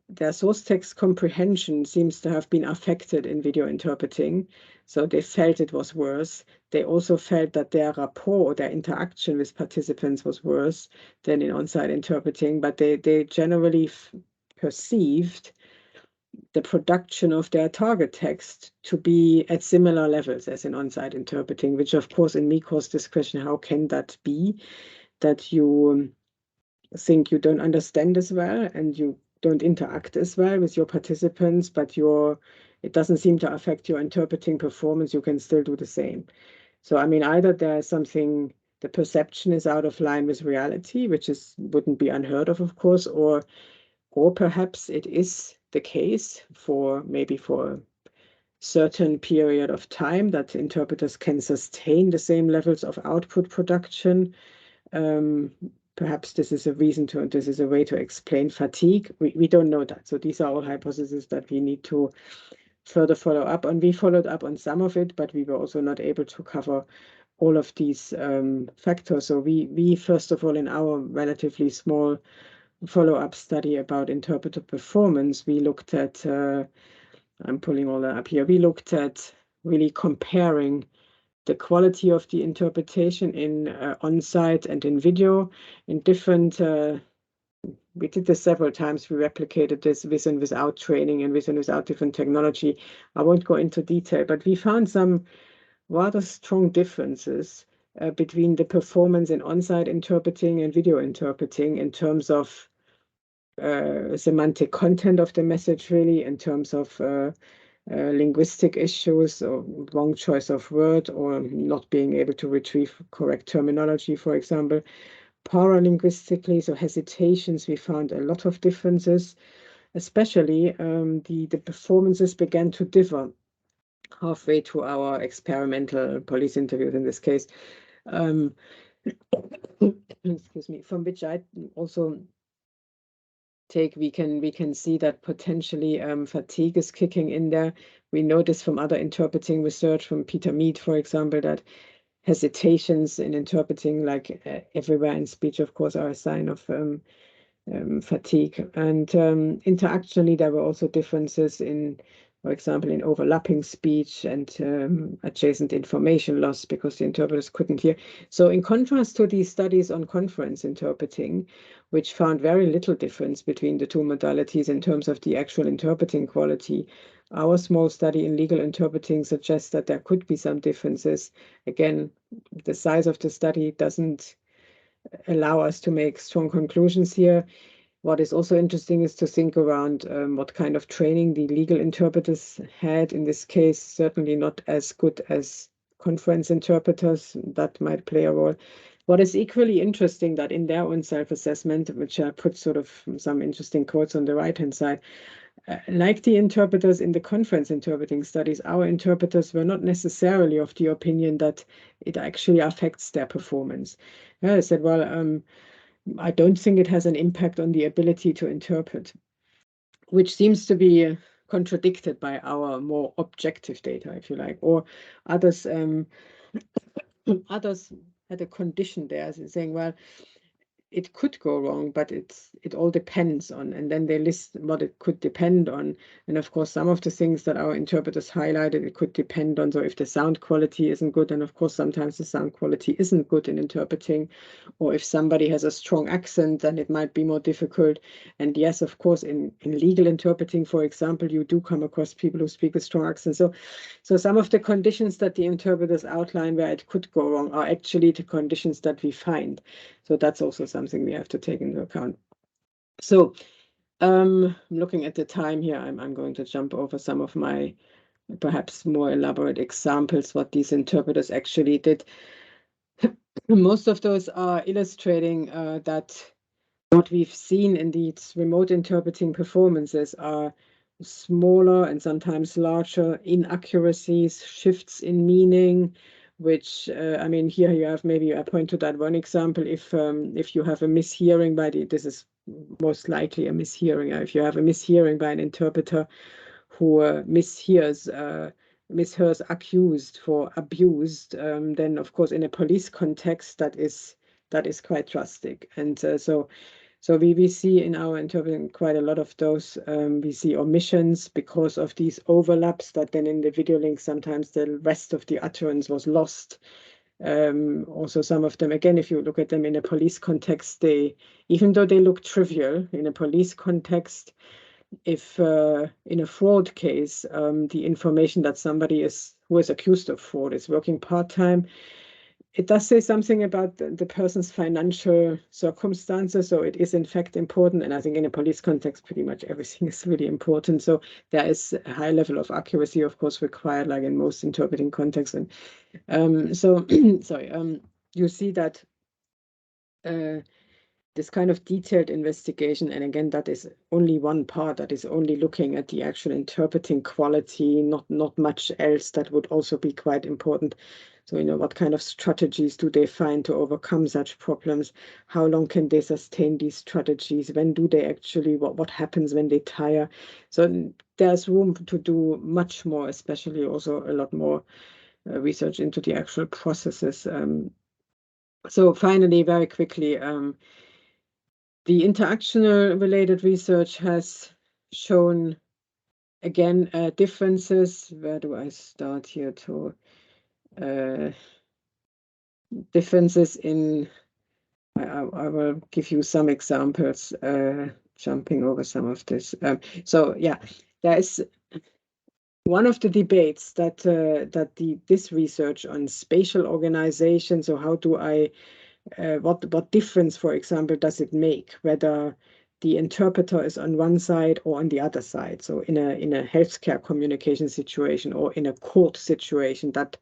their source text comprehension seems to have been affected in video interpreting. So they felt it was worse. They also felt that their rapport, their interaction with participants was worse than in on-site interpreting, but they generally perceived the production of their target text to be at similar levels as in on-site interpreting, which of course in me caused this question, how can that be that you think you don't understand as well and you don't interact as well with your participants, but it doesn't seem to affect your interpreting performance, you can still do the same. So I mean, either there's something, the perception is out of line with reality, which wouldn't be unheard of course, or perhaps it is the case maybe for a certain period of time that interpreters can sustain the same levels of output production. Perhaps this is a way to explain fatigue. We don't know that. So these are all hypotheses that we need to further follow up on. We followed up on some of it, but we were also not able to cover all of these factors. So we first of all, in our relatively small follow-up study about interpreter performance, we looked at, I'm pulling all that up here, we looked at really comparing the quality of the interpretation in on-site and in video in different, we did this several times, we replicated this with and without training and with and without different technology. I won't go into detail, but we found some rather strong differences between the performance in on-site interpreting and video interpreting in terms of semantic content of the message, really, in terms of linguistic issues or wrong choice of word or not being able to retrieve correct terminology, for example. Paralinguistically, so hesitations, we found a lot of differences, especially the performances began to differ halfway to our experimental police interviews in this case. Excuse me, from which I also take, we can see that potentially fatigue is kicking in there. We know this from other interpreting research, from Peter Mead, for example, that hesitations in interpreting, like everywhere in speech, of course, are a sign of fatigue. And interactionally, there were also differences in, for example, in overlapping speech and adjacent information loss because the interpreters couldn't hear. So in contrast to these studies on conference interpreting, which found very little difference between the two modalities in terms of the actual interpreting quality, our small study in legal interpreting suggests that there could be some differences. Again, the size of the study doesn't allow us to make strong conclusions here. What is also interesting is to think around what kind of training the legal interpreters had. In this case, certainly not as good as conference interpreters. That might play a role. What is equally interesting that in their own self-assessment, which I put sort of some interesting quotes on the right-hand side, like the interpreters in the conference interpreting studies, our interpreters were not necessarily of the opinion that it actually affects their performance. I said, well, I don't think it has an impact on the ability to interpret, which seems to be contradicted by our more objective data, if you like, or others. Others had a condition there, saying, well, it could go wrong, but it all depends on, and then they list what it could depend on. And of course, some of the things that our interpreters highlighted, it could depend on. So if the sound quality isn't good, and of course, sometimes the sound quality isn't good in interpreting, or if somebody has a strong accent, then it might be more difficult. And yes, of course, in legal interpreting, for example, you do come across people who speak with strong accents. So some of the conditions that the interpreters outline where it could go wrong are actually the conditions that we find. So that's also something we have to take into account. So I'm looking at the time here. I'm going to jump over some of my perhaps more elaborate examples, what these interpreters actually did. Most of those are illustrating that what we've seen in these remote interpreting performances are smaller and sometimes larger inaccuracies, shifts in meaning, which I mean, here you have, maybe I point to that one example. If you have a mishearing by this is most likely a mishearing. If you have a mishearing by an interpreter who mishears accused for abused, then of course in a police context that is quite drastic. And so we see in our interpreting quite a lot of those. We see omissions because of these overlaps that then in the video link sometimes the rest of the utterance was lost. Also some of them, again, if you look at them in a police context, even though they look trivial in a police context, if in a fraud case, the information that somebody who is accused of fraud is working part-time, it does say something about the person's financial circumstances. So it is in fact important. And I think in a police context, pretty much everything is really important. So there is a high level of accuracy, of course, required, like in most interpreting contexts. And so, sorry, you see that this kind of detailed investigation, and again, that is only one part, that is only looking at the actual interpreting quality, not much else. That would also be quite important. So, what kind of strategies do they find to overcome such problems? How long can they sustain these strategies? When do they actually, what happens when they tire? So there's room to do much more, especially also a lot more research into the actual processes. So finally, very quickly, the interactional related research has shown, again, differences. Where do I start here to differences in, I will give you some examples, jumping over some of this. So yeah, there is one of the debates that this research on spatial organization. So how do I what difference, for example, does it make whether the interpreter is on one side or on the other side? So in a healthcare communication situation or in a court situation, that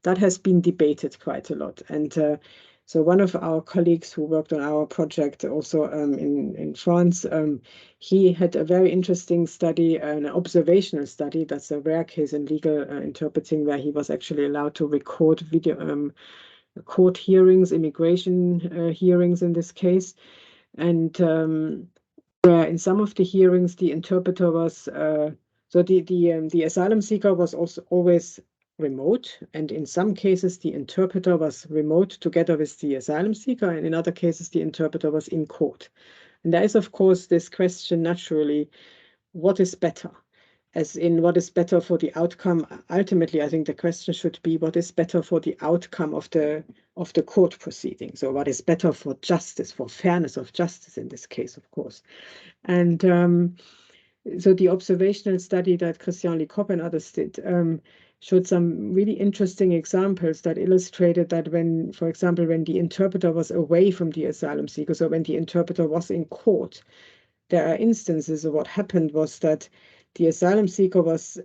has been debated quite a lot. And so one of our colleagues who worked on our project also in France, he had a very interesting study, an observational study. That's a rare case in legal interpreting, where he was actually allowed to record video court hearings, immigration hearings in this case, and where in some of the hearings the interpreter was so the asylum seeker was also always remote, and in some cases the interpreter was remote together with the asylum seeker, and in other cases the interpreter was in court. And there is, of course, this question naturally, what is better? As in, what is better for the outcome? Ultimately, I think the question should be, what is better for the outcome of the court proceeding? So what is better for justice, for fairness of justice in this case, of course. And so the observational study that Christian Licop and others did showed some really interesting examples that illustrated that when, for example, when the interpreter was away from the asylum seeker, so when the interpreter was in court, there are instances of what happened was that the asylum seeker was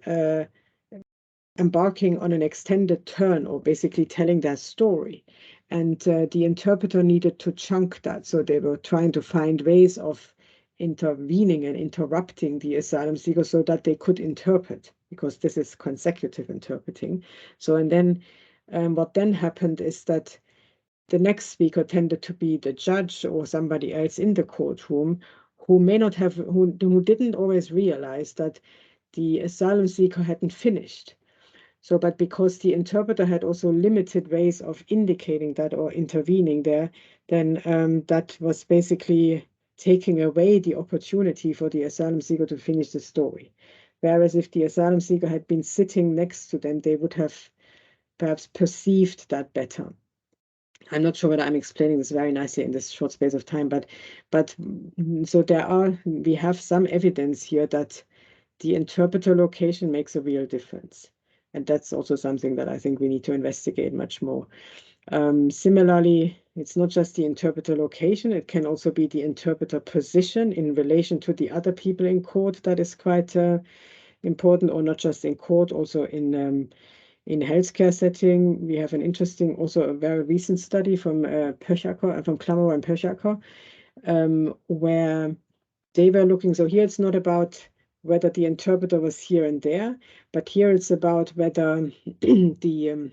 embarking on an extended turn, or basically telling their story. And the interpreter needed to chunk that. So they were trying to find ways of intervening and interrupting the asylum seeker so that they could interpret, because this is consecutive interpreting. So, and then what then happened is that the next speaker tended to be the judge or somebody else in the courtroom who may not have, who didn't always realize that the asylum seeker hadn't finished. So, but because the interpreter had also limited ways of indicating that or intervening there, then that was basically taking away the opportunity for the asylum seeker to finish the story. Whereas if the asylum seeker had been sitting next to them, they would have perhaps perceived that better. I'm not sure whether I'm explaining this very nicely in this short space of time, but so we have some evidence here that the interpreter location makes a real difference. And that's also something that I think we need to investigate much more. Similarly, it's not just the interpreter location, it can also be the interpreter position in relation to the other people in court that is quite important, or not just in court, also in healthcare setting. We have an interesting, also a very recent study from Pöchacker, from Klammerer and Pöchacker, where they were looking, so here it's not about whether the interpreter was here and there, but here it's about whether the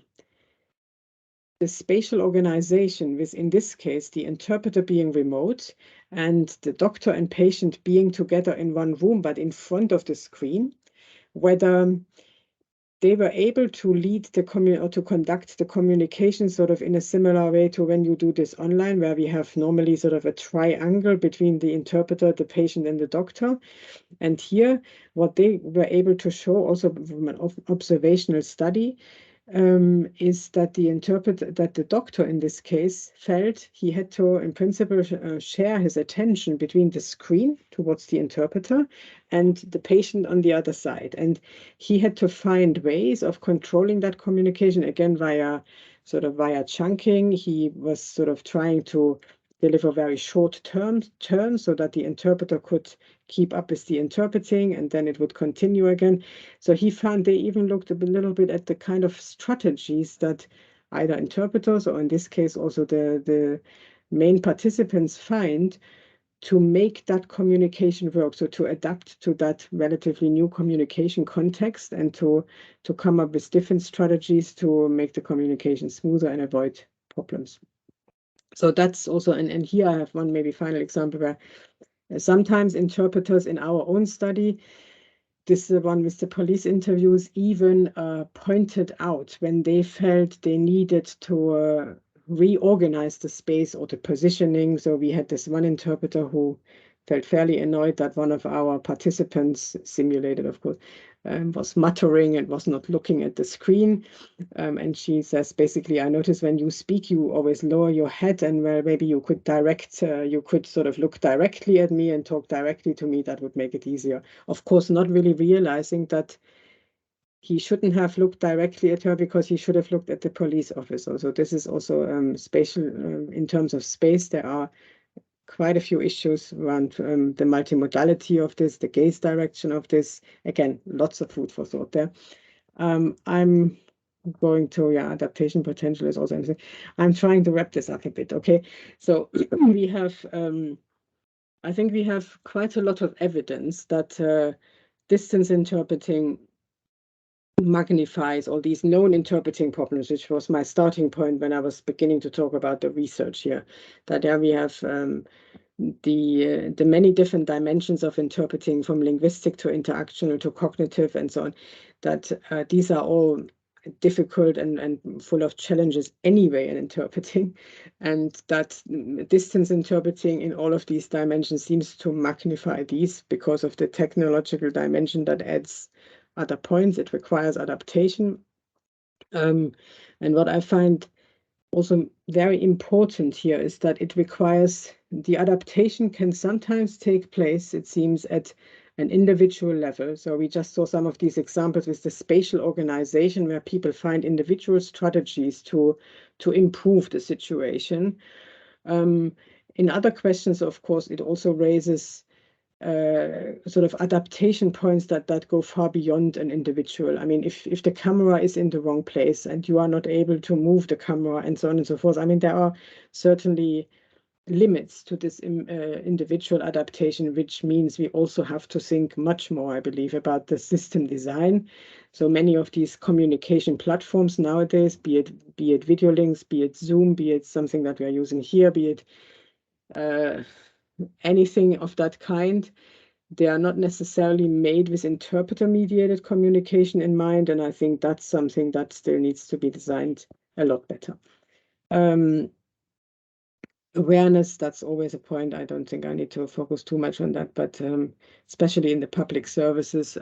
spatial organization, with in this case the interpreter being remote and the doctor and patient being together in one room but in front of the screen, whether they were able to lead the or to conduct the communication sort of in a similar way to when you do this online, where we have normally sort of a triangle between the interpreter, the patient, and the doctor. And here, what they were able to show also from an observational study is that the doctor in this case felt he had to, in principle, share his attention between the screen towards the interpreter and the patient on the other side. And he had to find ways of controlling that communication, again, via chunking. He was sort of trying to deliver very short turns so that the interpreter could keep up with the interpreting, and then it would continue again. So he found they even looked a little bit at the kind of strategies that either interpreters, or in this case also the main participants, find to make that communication work. So to adapt to that relatively new communication context and to come up with different strategies to make the communication smoother and avoid problems. So that's also, and here I have one maybe final example where sometimes interpreters in our own study, this is the one with the police interviews, even pointed out when they felt they needed to reorganize the space or the positioning. So we had this one interpreter who felt fairly annoyed that one of our participants, simulated of course, was muttering and was not looking at the screen. And she says, basically, I notice when you speak, you always lower your head, and where maybe you could you could sort of look directly at me and talk directly to me. That would make it easier. Of course, not really realizing that he shouldn't have looked directly at her because he should have looked at the police officer. So this is also spatial, in terms of space, there are quite a few issues around the multimodality of this, the gaze direction of this. Again, lots of food for thought there. I'm going to, adaptation potential is also interesting. I'm trying to wrap this up a bit, okay? So we have, I think we have quite a lot of evidence that distance interpreting magnifies all these known interpreting problems, which was my starting point when I was beginning to talk about the research here. That we have the many different dimensions of interpreting, from linguistic to interactional to cognitive and so on, that these are all difficult and full of challenges anyway in interpreting, and that distance interpreting in all of these dimensions seems to magnify these because of the technological dimension that adds other points. It requires adaptation. And what I find also very important here is that it requires, the adaptation can sometimes take place, it seems, at an individual level. So we just saw some of these examples with the spatial organization where people find individual strategies to improve the situation. In other questions, of course, it also raises sort of adaptation points that go far beyond an individual. I mean, if the camera is in the wrong place and you are not able to move the camera and so on and so forth, I mean, there are certainly limits to this individual adaptation, which means we also have to think much more, I believe, about the system design. So many of these communication platforms nowadays, be it video links, be it Zoom, be it something that we are using here, be it anything of that kind, they are not necessarily made with interpreter-mediated communication in mind, and I think that's something that still needs to be designed a lot better. Awareness, that's always a point. I don't think I need to focus too much on that, but especially in the public services,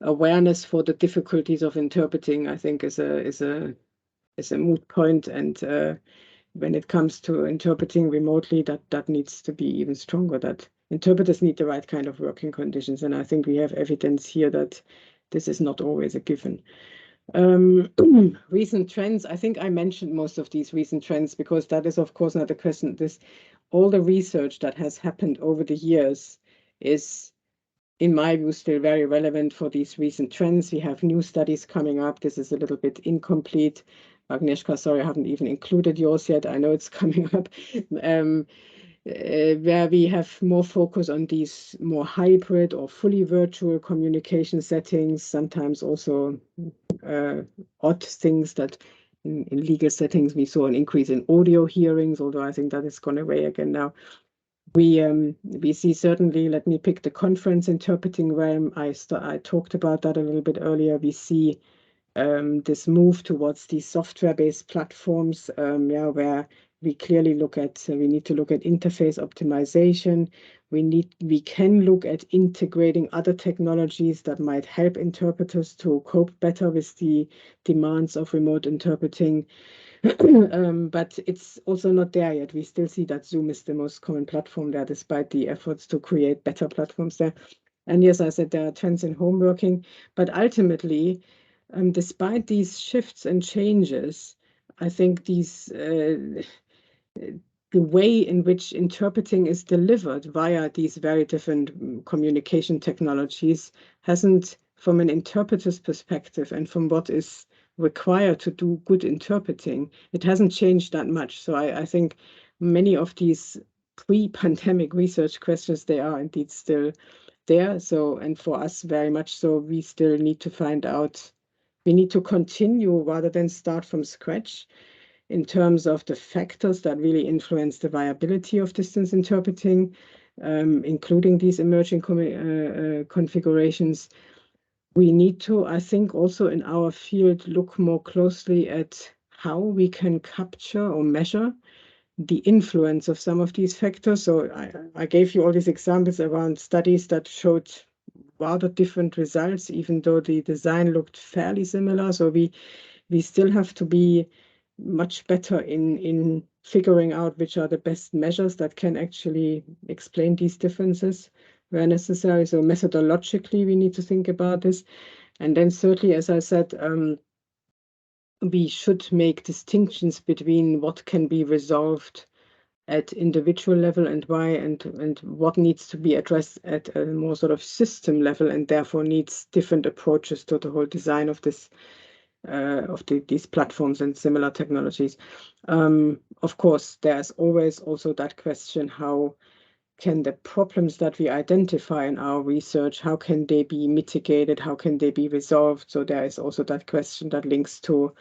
awareness for the difficulties of interpreting, I think, is a moot point, and when it comes to interpreting remotely, that needs to be even stronger, that interpreters need the right kind of working conditions. And I think we have evidence here that this is not always a given. Recent trends, I think I mentioned most of these recent trends because that is, of course, not the question. All the research that has happened over the years is, in my view, still very relevant for these recent trends. We have new studies coming up. This is a little bit incomplete. Agnieszka, sorry, I haven't even included yours yet. I know it's coming up, where we have more focus on these more hybrid or fully virtual communication settings, sometimes also odd things that in legal settings we saw an increase in audio hearings, although I think that has gone away again now. We see certainly, let me pick the conference interpreting realm. I talked about that a little bit earlier. We see this move towards these software-based platforms, where we clearly we need to look at interface optimization. We can look at integrating other technologies that might help interpreters to cope better with the demands of remote interpreting. But it's also not there yet. We still see that Zoom is the most common platform there, despite the efforts to create better platforms there. And yes, I said there are trends in home working, but ultimately, despite these shifts and changes, I think the way in which interpreting is delivered via these very different communication technologies hasn't, from an interpreter's perspective and from what is required to do good interpreting, it hasn't changed that much. So I think many of these pre-pandemic research questions, they are indeed still there. So, and for us very much so, we still need to find out, we need to continue rather than start from scratch in terms of the factors that really influence the viability of distance interpreting, including these emerging configurations. We need to, I think, also in our field, look more closely at how we can capture or measure the influence of some of these factors. So I gave you all these examples around studies that showed rather different results, even though the design looked fairly similar. So we still have to be much better in figuring out which are the best measures that can actually explain these differences where necessary. So methodologically, we need to think about this. And then certainly, as I said, we should make distinctions between what can be resolved at individual level and why, and what needs to be addressed at a more sort of system level, and therefore needs different approaches to the whole design of this these platforms and similar technologies. Of course, there's always also that question, how can the problems that we identify in our research, how can they be mitigated? How can they be resolved? So there is also that question that links to,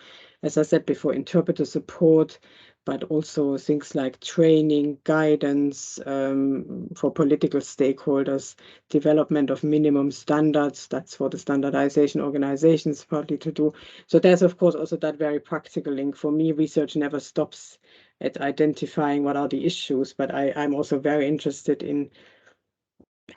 as I said before, interpreter support, but also things like training, guidance for political stakeholders, development of minimum standards. That's for the standardization organizations partly to do. So there's, of course, also that very practical link. For me, research never stops at identifying what are the issues, but I'm also very interested in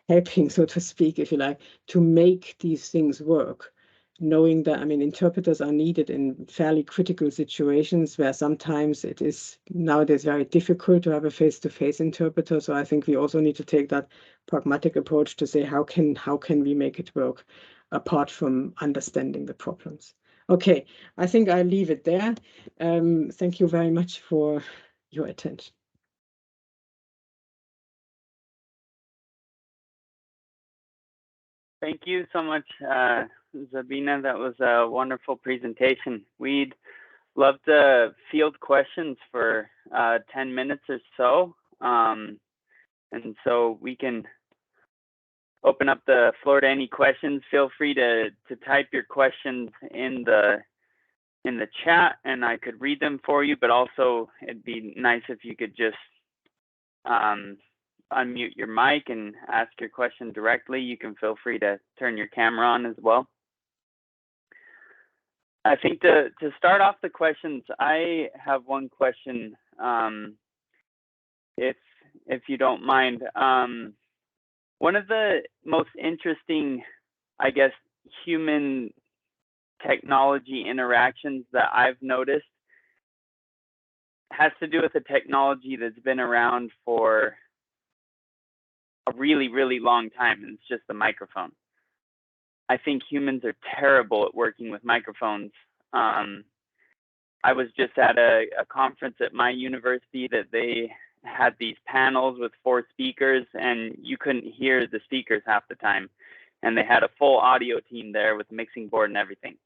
helping, so to speak, if you like, to make these things work. knowing that, I mean, interpreters are needed in fairly critical situations where sometimes it is nowadays very difficult to have a face-to-face interpreter. So I think we also need to take that pragmatic approach to say, how can we make it work apart from understanding the problems? Okay, I think I'll leave it there. Thank you very much for your attention. Thank you so much, Sabine. That was a wonderful presentation. We'd love to field questions for 10 minutes or so. And so we can open up the floor to any questions. Feel free to type your questions in the chat and I could read them for you, but also it'd be nice if you could just unmute your mic and ask your question directly. You can feel free to turn your camera on as well. I think to start off the questions, I have one question, if you don't mind. One of the most interesting, I guess, human technology interactions that I've noticed has to do with a technology that's been around for a really, really long time, and it's just the microphone. I think humans are terrible at working with microphones. I was just at a conference at my university that they had these panels with 4 speakers, and you couldn't hear the speakers half the time. And they had a full audio team there with a mixing board and everything.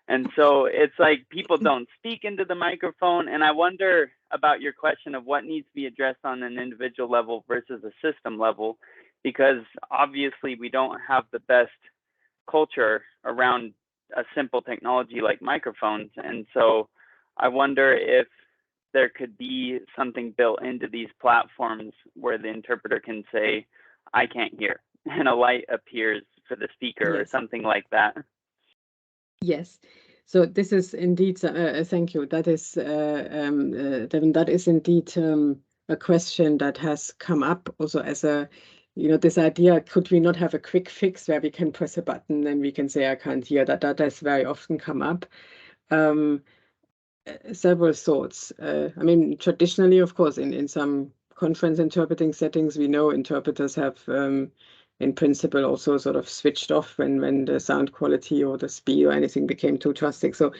And so it's like people don't speak into the microphone. And I wonder about your question of what needs to be addressed on an individual level versus a system level, because obviously we don't have the best culture around a simple technology like microphones. And so I wonder if there could be something built into these platforms where the interpreter can say, I can't hear, and a light appears for the speaker, yes, or something like that. Yes. So this is indeed, thank you. That is, Devin, that is indeed a question that has come up also as a, this idea, could we not have a quick fix where we can press a button and we can say, I can't hear? That has very often come up. Several thoughts. I mean, traditionally, of course, in some conference interpreting settings, we know interpreters have, in principle, also sort of switched off when the sound quality or the speed or anything became too drastic. So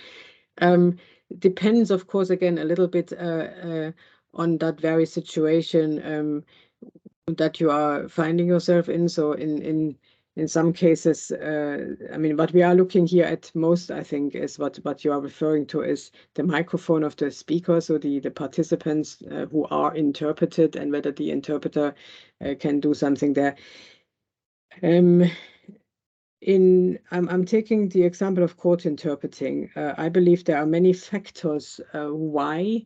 depends, of course, again, a little bit on that very situation that you are finding yourself in. So in some cases, I mean, what we are looking here at most, I think, is what you are referring to is the microphone of the speaker, so the participants who are interpreted, and whether the interpreter can do something there. I'm taking the example of court interpreting. I believe there are many factors why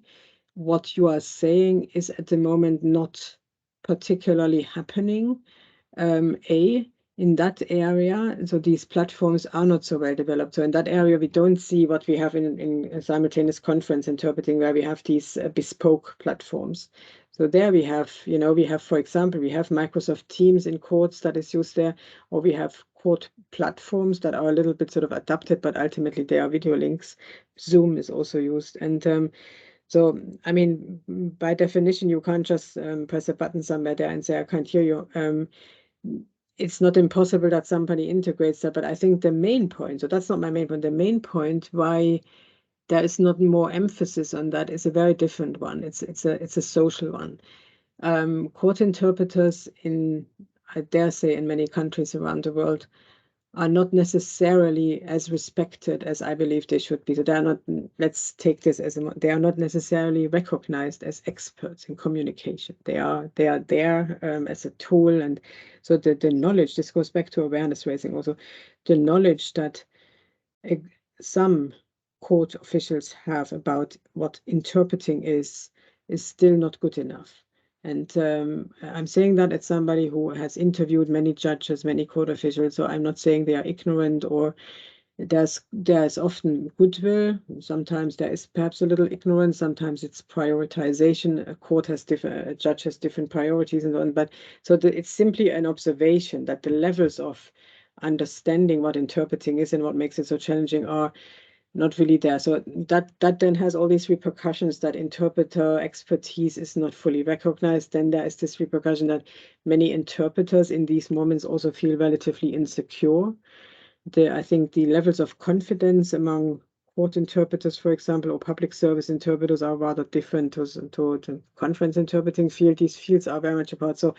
what you are saying is at the moment not particularly happening. In that area, so these platforms are not so well developed. So in that area, we don't see what we have in simultaneous conference interpreting, where we have these bespoke platforms. So there we have, for example, we have Microsoft Teams in courts that is used there, or we have court platforms that are a little bit sort of adapted, but ultimately they are video links. Zoom is also used. And so, I mean, by definition, you can't just press a button somewhere there and say, I can't hear you. It's not impossible that somebody integrates that, but I think the main point, so that's not my main point, the main point why there is not more emphasis on that is a very different one. It's a social one. Court interpreters I dare say, in many countries around the world are not necessarily as respected as I believe they should be. So they are not, let's take this as they are not necessarily recognized as experts in communication. They are there as a tool. And so the knowledge, this goes back to awareness raising also, the knowledge that some court officials have about what interpreting is still not good enough. And I'm saying that as somebody who has interviewed many judges, many court officials, so I'm not saying they are ignorant, or there's often goodwill. Sometimes there is perhaps a little ignorance. Sometimes it's prioritization. A judge has different priorities and so on. But so it's simply an observation that the levels of understanding what interpreting is and what makes it so challenging are not really there. So that then has all these repercussions that interpreter expertise is not fully recognized. Then there is this repercussion that many interpreters in these moments also feel relatively insecure. I think the levels of confidence among court interpreters, for example, or public service interpreters are rather different to the conference interpreting field. These fields are very much apart. So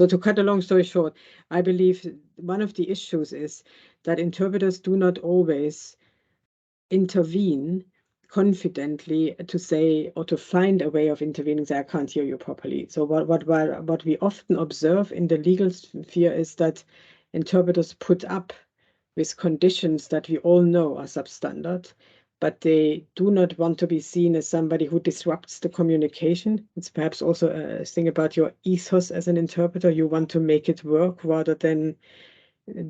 to cut a long story short, I believe one of the issues is that interpreters do not always intervene confidently to say or to find a way of intervening, say, I can't hear you properly. So what we often observe in the legal sphere is that interpreters put up with conditions that we all know are substandard, but they do not want to be seen as somebody who disrupts the communication. It's perhaps also a thing about your ethos as an interpreter. You want to make it work rather than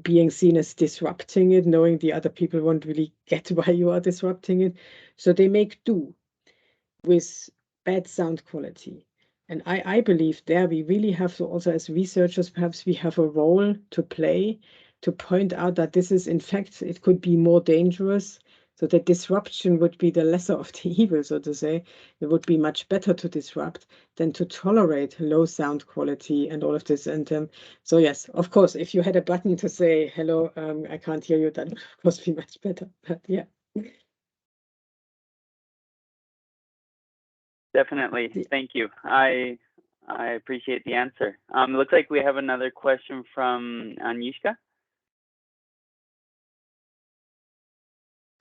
being seen as disrupting it, knowing the other people won't really get why you are disrupting it. So they make do with bad sound quality. And I believe there we really have to also, as researchers, perhaps we have a role to play to point out that this is, in fact, it could be more dangerous. So that disruption would be the lesser of the evil, so to say. It would be much better to disrupt than to tolerate low sound quality and all of this. And so, yes, of course, if you had a button to say, hello, I can't hear you, that would, of course, be much better. But yeah. Definitely. Thank you. I appreciate the answer. Looks like we have another question from Anishka.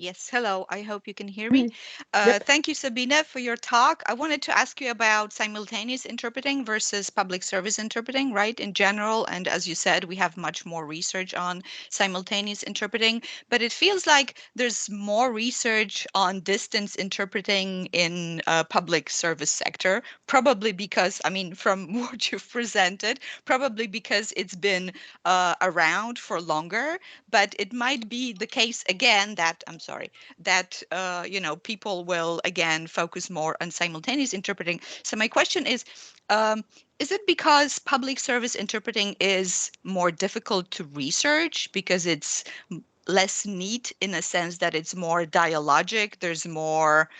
Yes, hello. I hope you can hear me. Yep. Thank you, Sabine, for your talk. I wanted to ask you about simultaneous interpreting versus public service interpreting, right, in general. And as you said, we have much more research on simultaneous interpreting, but it feels like there's more research on distance interpreting in public service sector, probably because, I mean, from what you've presented, probably because it's been around for longer, but it might be the case again that, you know, people will again focus more on simultaneous interpreting. So my question is it because public service interpreting is more difficult to research because it's less neat in a sense that it's more dialogic, there's more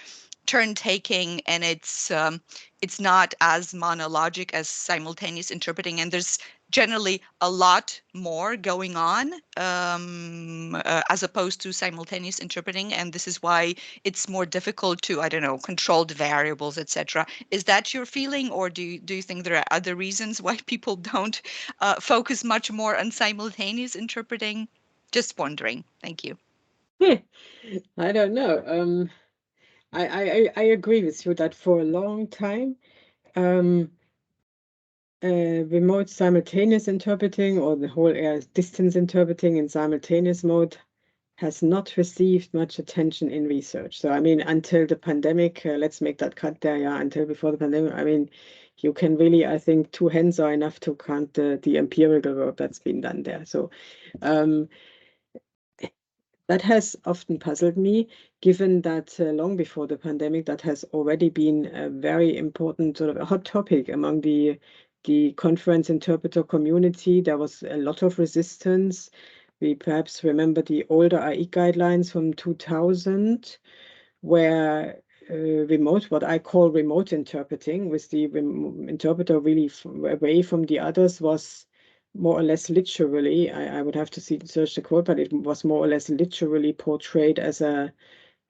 turn taking, and it's not as monologic as simultaneous interpreting, and there's generally a lot more going on as opposed to simultaneous interpreting, and this is why it's more difficult to, I don't know, control the variables, etc. Is that your feeling, or do you think there are other reasons why people don't focus much more on simultaneous interpreting? Just wondering. Thank you. I don't know. I agree with you that for a long time, remote simultaneous interpreting or the whole distance interpreting in simultaneous mode has not received much attention in research. So, I mean, until the pandemic, let's make that cut there, yeah, until before the pandemic, I mean, you can really, I think, two hands are enough to count the empirical work that's been done there. So, that has often puzzled me, given that long before the pandemic, that has already been a very important sort of a hot topic among the conference interpreter community. There was a lot of resistance. We perhaps remember the older AI guidelines from 2000, where what I call remote interpreting, with the interpreter really away from the others, was more or less literally, I would have to search the quote, but it was more or less literally portrayed as a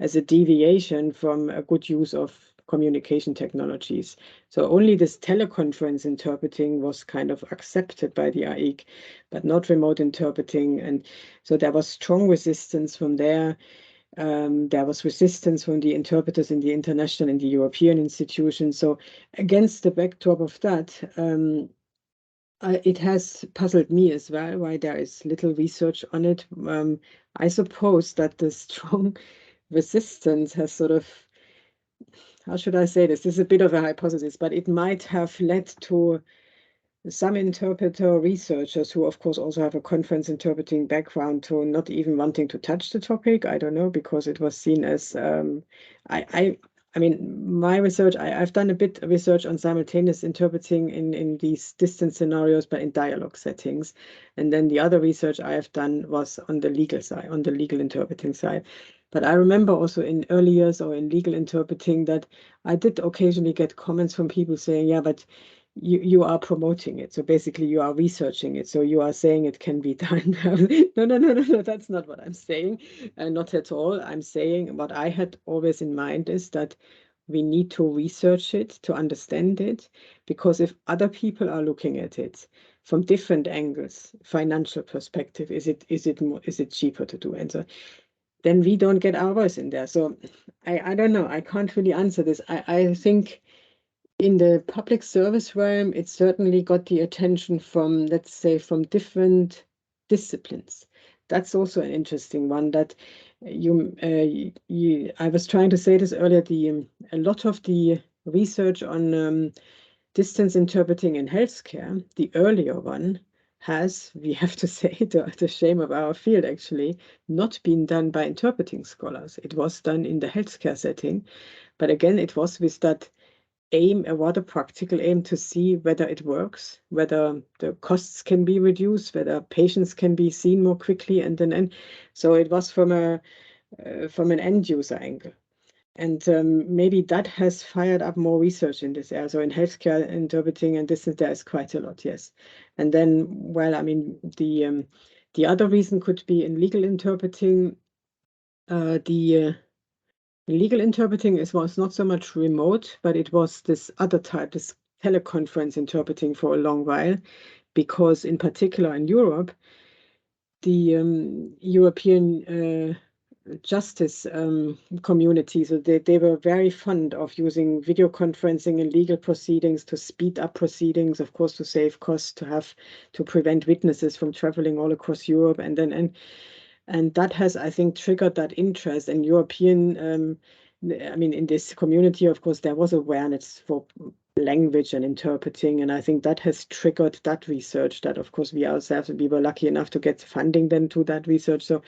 deviation from a good use of communication technologies. So only this teleconference interpreting was kind of accepted by the AIC, but not remote interpreting. And so there was strong resistance from there. There was resistance from the interpreters in the international and the European institutions. So against the backdrop of that, it has puzzled me as well why there is little research on it. I suppose that the strong resistance has sort of, how should I say this? This is a bit of a hypothesis, but it might have led to some interpreter researchers who, of course, also have a conference interpreting background to not even wanting to touch the topic. I don't know, because it was seen as, I mean, my research, I've done a bit of research on simultaneous interpreting in these distance scenarios, but in dialogue settings. And then the other research I have done was on the legal side, on the legal interpreting side. But I remember also in early years or in legal interpreting that I did occasionally get comments from people saying, yeah, but you are promoting it. So basically you are researching it. So you are saying it can be done. No, that's not what I'm saying. Not at all. I'm saying what I had always in mind is that we need to research it to understand it, because if other people are looking at it from different angles, financial perspective, is it cheaper to do? And so then we don't get our voice in there. So I don't know. I can't really answer this. I think in the public service realm, it certainly got the attention from, let's say, from different disciplines. That's also an interesting one that I was trying to say this earlier, a lot of the research on distance interpreting in healthcare, the earlier one, has, we have to say, the shame of our field actually, not been done by interpreting scholars. It was done in the healthcare setting. But again, it was with that aim, a rather practical aim to see whether it works, whether the costs can be reduced, whether patients can be seen more quickly, and so it was from an end user angle. And maybe that has fired up more research in this area. So in healthcare interpreting and this, there is quite a lot, yes. And then, well, I mean, the other reason could be in legal interpreting. Legal interpreting was not so much remote, but it was this other type, this teleconference interpreting for a long while, because in particular in Europe, the European justice community, so they were very fond of using video conferencing in legal proceedings to speed up proceedings, of course, to save costs, to prevent witnesses from traveling all across Europe, and that has, I think, triggered that interest in European, I mean, in this community, of course, there was awareness for language and interpreting, and I think that has triggered that research that, of course, we ourselves, we were lucky enough to get funding then to that research, so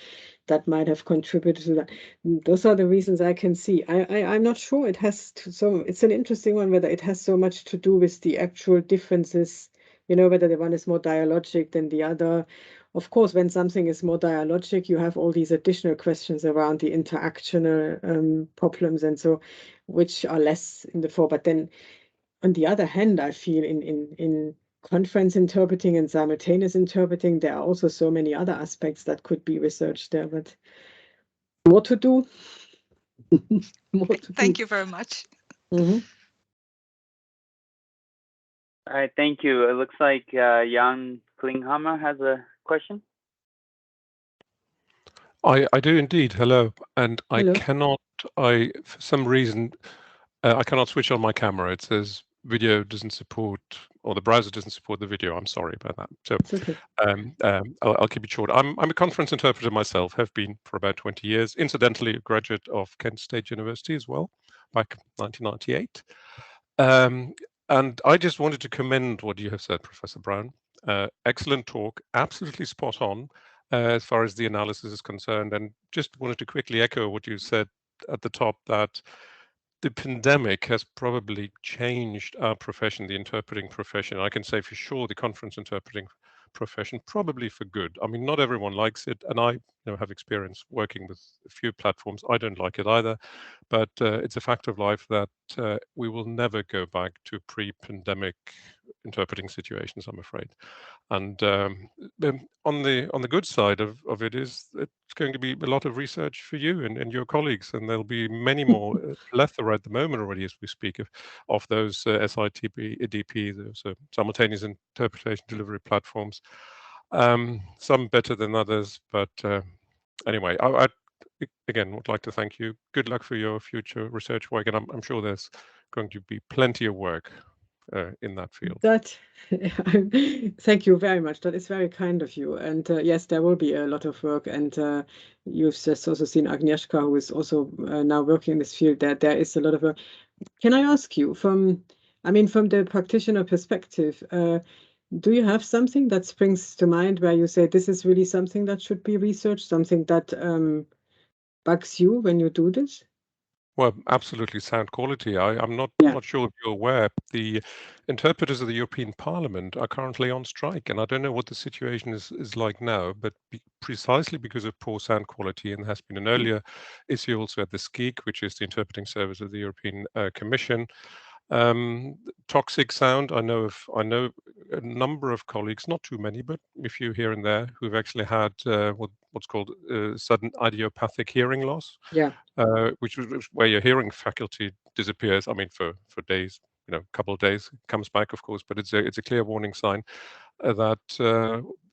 that might have contributed to that. Those are the reasons I can see. I'm not sure it has to, so it's an interesting one, whether it has so much to do with the actual differences, whether the one is more dialogic than the other. Of course, when something is more dialogic, you have all these additional questions around the interactional problems and so, which are less in the fore. But then, on the other hand, I feel in conference interpreting and simultaneous interpreting, there are also so many other aspects that could be researched there. But more to do. Thank you very much. Mm-hmm. All right, thank you. It looks like Jan Klinghammer has a question. I do indeed. Hello, and Hello. for some reason, I cannot switch on my camera. It says video doesn't support, or the browser doesn't support the video. I'm sorry about that. So It's okay. I'll keep it short. I'm a conference interpreter myself, have been for about 20 years. Incidentally, a graduate of Kent State University as well, back 1998. And I just wanted to commend what you have said, Professor Braun. Excellent talk, absolutely spot on as far as the analysis is concerned. And just wanted to quickly echo what you said at the top, that the pandemic has probably changed our profession, the interpreting profession. I can say for sure the conference interpreting profession, probably for good. I mean, not everyone likes it, and I have experience working with a few platforms. I don't like it either, but it's a fact of life that we will never go back to pre-pandemic interpreting situations, I'm afraid. And on the good side of it is it's going to be a lot of research for you and your colleagues, and there'll be many more plethora at the moment already as we speak of those SITP, those simultaneous interpretation delivery platforms. Some better than others, but anyway, I again would like to thank you. Good luck for your future research work, and I'm sure there's going to be plenty of work in that field. Thank you very much. That is very kind of you. And yes, there will be a lot of work. And you've just also seen Agnieszka, who is also now working in this field. There is a lot of work. Can I ask you, from the practitioner perspective, do you have something that springs to mind where you say this is really something that should be researched, something that bugs you when you do this? Well, absolutely sound quality. I'm not Yeah. not sure if you're aware, the interpreters of the European Parliament are currently on strike, and I don't know what the situation is like now, but precisely because of poor sound quality, and there has been an earlier issue also at the SCIG, which is the interpreting service of the European Commission. Toxic sound. I know a number of colleagues, not too many, but a few here and there, who've actually had what's called sudden idiopathic hearing loss. Yeah. Which is where your hearing faculty disappears. I mean, for days, a couple of days, comes back, of course, but it's a clear warning sign that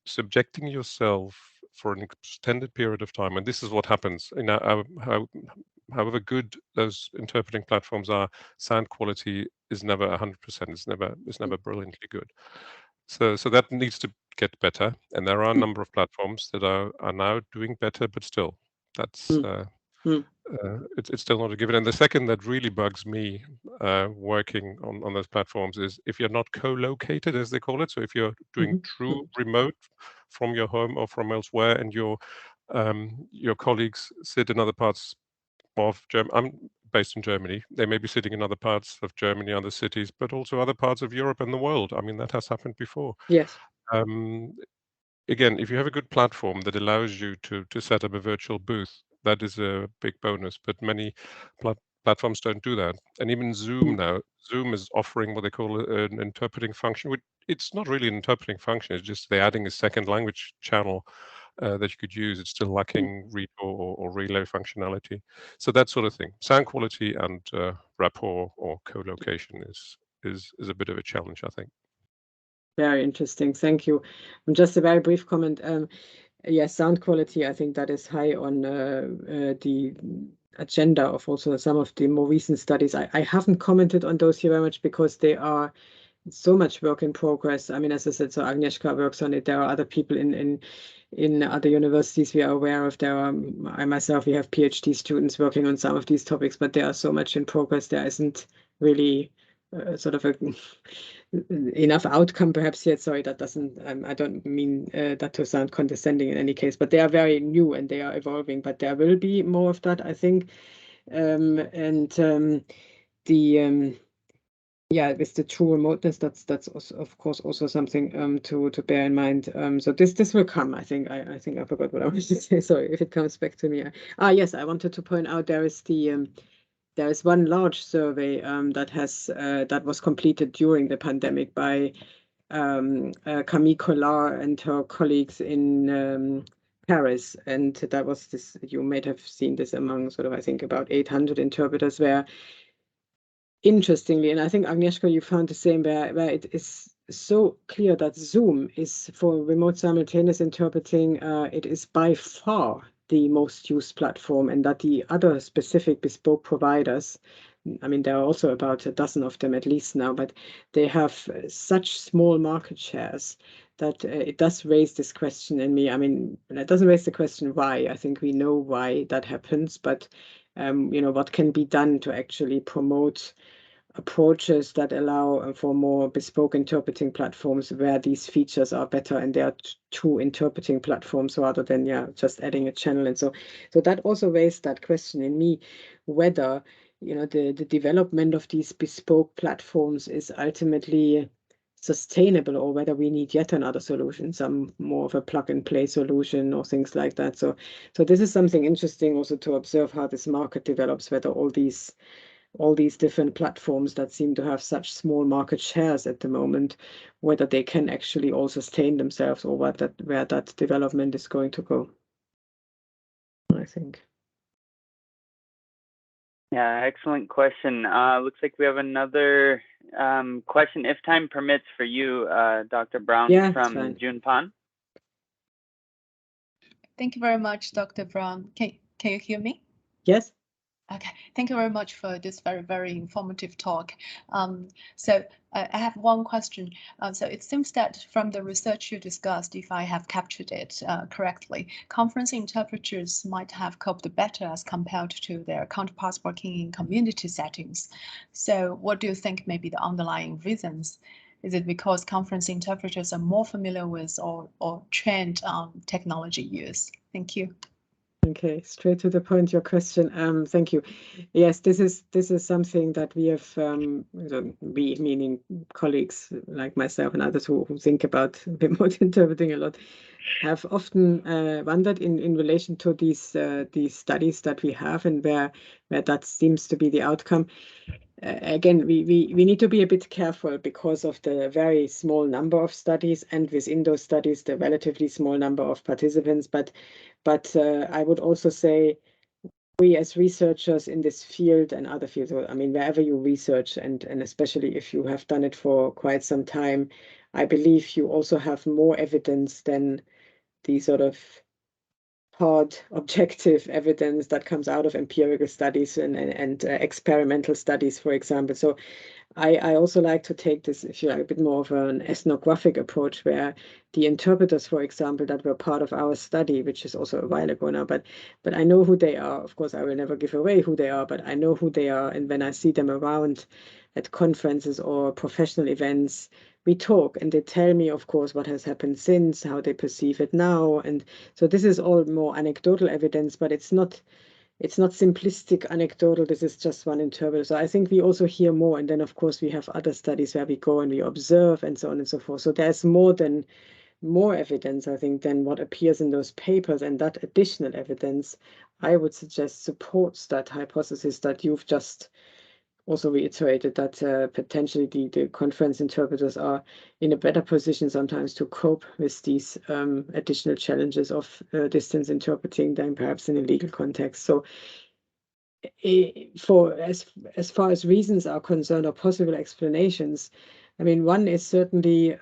subjecting yourself for an extended period of time, and this is what happens. However good those interpreting platforms are, sound quality is never 100%. It's never brilliantly good. So that needs to get better, and there are a number of platforms that are now doing better, but still, that's it's still not a given. And the second that really bugs me working on those platforms is if you're not co-located, as they call it. So if you're doing true remote from your home or from elsewhere, and your colleagues sit in other parts of Germany. I'm based in Germany. They may be sitting in other parts of Germany, other cities, but also other parts of Europe and the world. I mean, that has happened before. Yes. Again, if you have a good platform that allows you to set up a virtual booth, that is a big bonus. But many platforms don't do that. And even Zoom now, Zoom is offering what they call an interpreting function. It's not really an interpreting function. It's just they're adding a second language channel that you could use. It's still lacking read or relay functionality. So that sort of thing. Sound quality and rapport or co-location is a bit of a challenge, I think. Very interesting. Thank you. Just a very brief comment. Yes, sound quality, I think that is high on the agenda of also some of the more recent studies. I haven't commented on those here very much because they are so much work in progress. I mean, as I said, so Agnieszka works on it. There are other people in other universities we are aware of. There are, I myself, we have PhD students working on some of these topics, but there are so much in progress. There isn't really sort of enough outcome perhaps yet. Sorry, that doesn't, I don't mean that to sound condescending in any case, but they are very new and they are evolving, but there will be more of that, I think. Yeah, with the true remoteness, that's also, of course, also something to bear in mind. So this will come. I think I forgot what I wanted to say. Sorry if it comes back to me. Yes, I wanted to point out there is one large survey that was completed during the pandemic by Camille Collard and her colleagues in Paris, and that was this. You may have seen this among sort of, I think, about 800 interpreters, where interestingly, and I think Agnieszka, you found the same, where it is so clear that Zoom is for remote simultaneous interpreting. It is by far the most used platform, and that the other specific bespoke providers, I mean, there are also about a dozen of them at least now, but they have such small market shares that it does raise this question in me. I mean, it doesn't raise the question why. I think we know why that happens, but what can be done to actually promote approaches that allow for more bespoke interpreting platforms where these features are better and they are true interpreting platforms rather than just adding a channel. And so that also raised that question in me, whether the development of these bespoke platforms is ultimately sustainable, or whether we need yet another solution, some more of a plug and play solution or things like that. So this is something interesting also to observe how this market develops, whether all these different platforms that seem to have such small market shares at the moment, whether they can actually all sustain themselves, or where that development is going to go, I think. Yeah, excellent question. Looks like we have another question, if time permits, for you, Dr. Braun, from June Pan. Thank you very much, Dr. Braun. Can you hear me? Yes. Okay, thank you very much for this very, very informative talk. So I have one question. So it seems that from the research you discussed, if I have captured it correctly, conference interpreters might have coped better as compared to their counterparts working in community settings. So what do you think may be the underlying reasons? Is it because conference interpreters are more familiar with or trained on technology use? Thank you. Okay, straight to the point, your question. Thank you. Yes, this is something that we have, we meaning colleagues like myself and others who think about remote interpreting a lot, have often wondered in relation to these studies that we have and where that seems to be the outcome. Again, we need to be a bit careful because of the very small number of studies, and within those studies, the relatively small number of participants. But I would also say we as researchers in this field and other fields, I mean, wherever you research, and especially if you have done it for quite some time, I believe you also have more evidence than the sort of hard objective evidence that comes out of empirical studies and experimental studies, for example. So I also like to take this, if you like, a bit more of an ethnographic approach, where the interpreters, for example, that were part of our study, which is also a while ago now, but I know who they are. Of course, I will never give away who they are, but I know who they are. And when I see them around at conferences or professional events, we talk and they tell me, of course, what has happened since, how they perceive it now. And so this is all more anecdotal evidence, but it's not simplistic anecdotal. This is just one interpreter. So I think we also hear more. And then, of course, we have other studies where we go and we observe and so on and so forth. So there's more evidence, I think, than what appears in those papers. And that additional evidence, I would suggest, supports that hypothesis that you've just also reiterated, that potentially the conference interpreters are in a better position sometimes to cope with these additional challenges of distance interpreting than perhaps in a legal context. So for as far as reasons are concerned or possible explanations, I mean, one is certainly,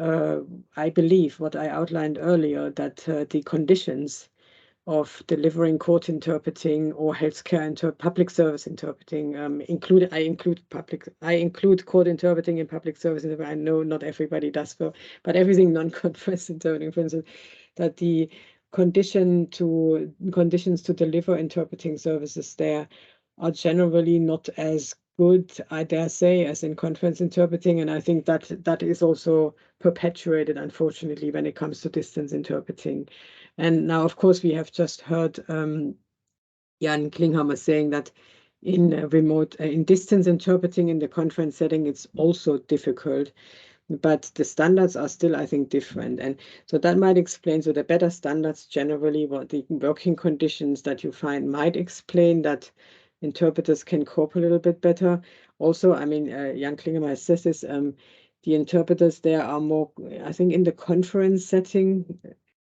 I believe, what I outlined earlier, that the conditions of delivering court interpreting or healthcare public service interpreting I include court interpreting in public service. I know not everybody does, but everything non-conference interpreting, for instance, that the conditions to deliver interpreting services there are generally not as good, I dare say, as in conference interpreting. And I think that is also perpetuated, unfortunately, when it comes to distance interpreting. And now, of course, we have just heard Jan Klinghammer saying that in in distance interpreting in the conference setting, it's also difficult. But the standards are still, I think, different. And so that might explain, so the better standards generally, what the working conditions that you find might explain that interpreters can cope a little bit better. Also, I mean, Jan Klinghammer says this, the interpreters there are more, I think, in the conference setting,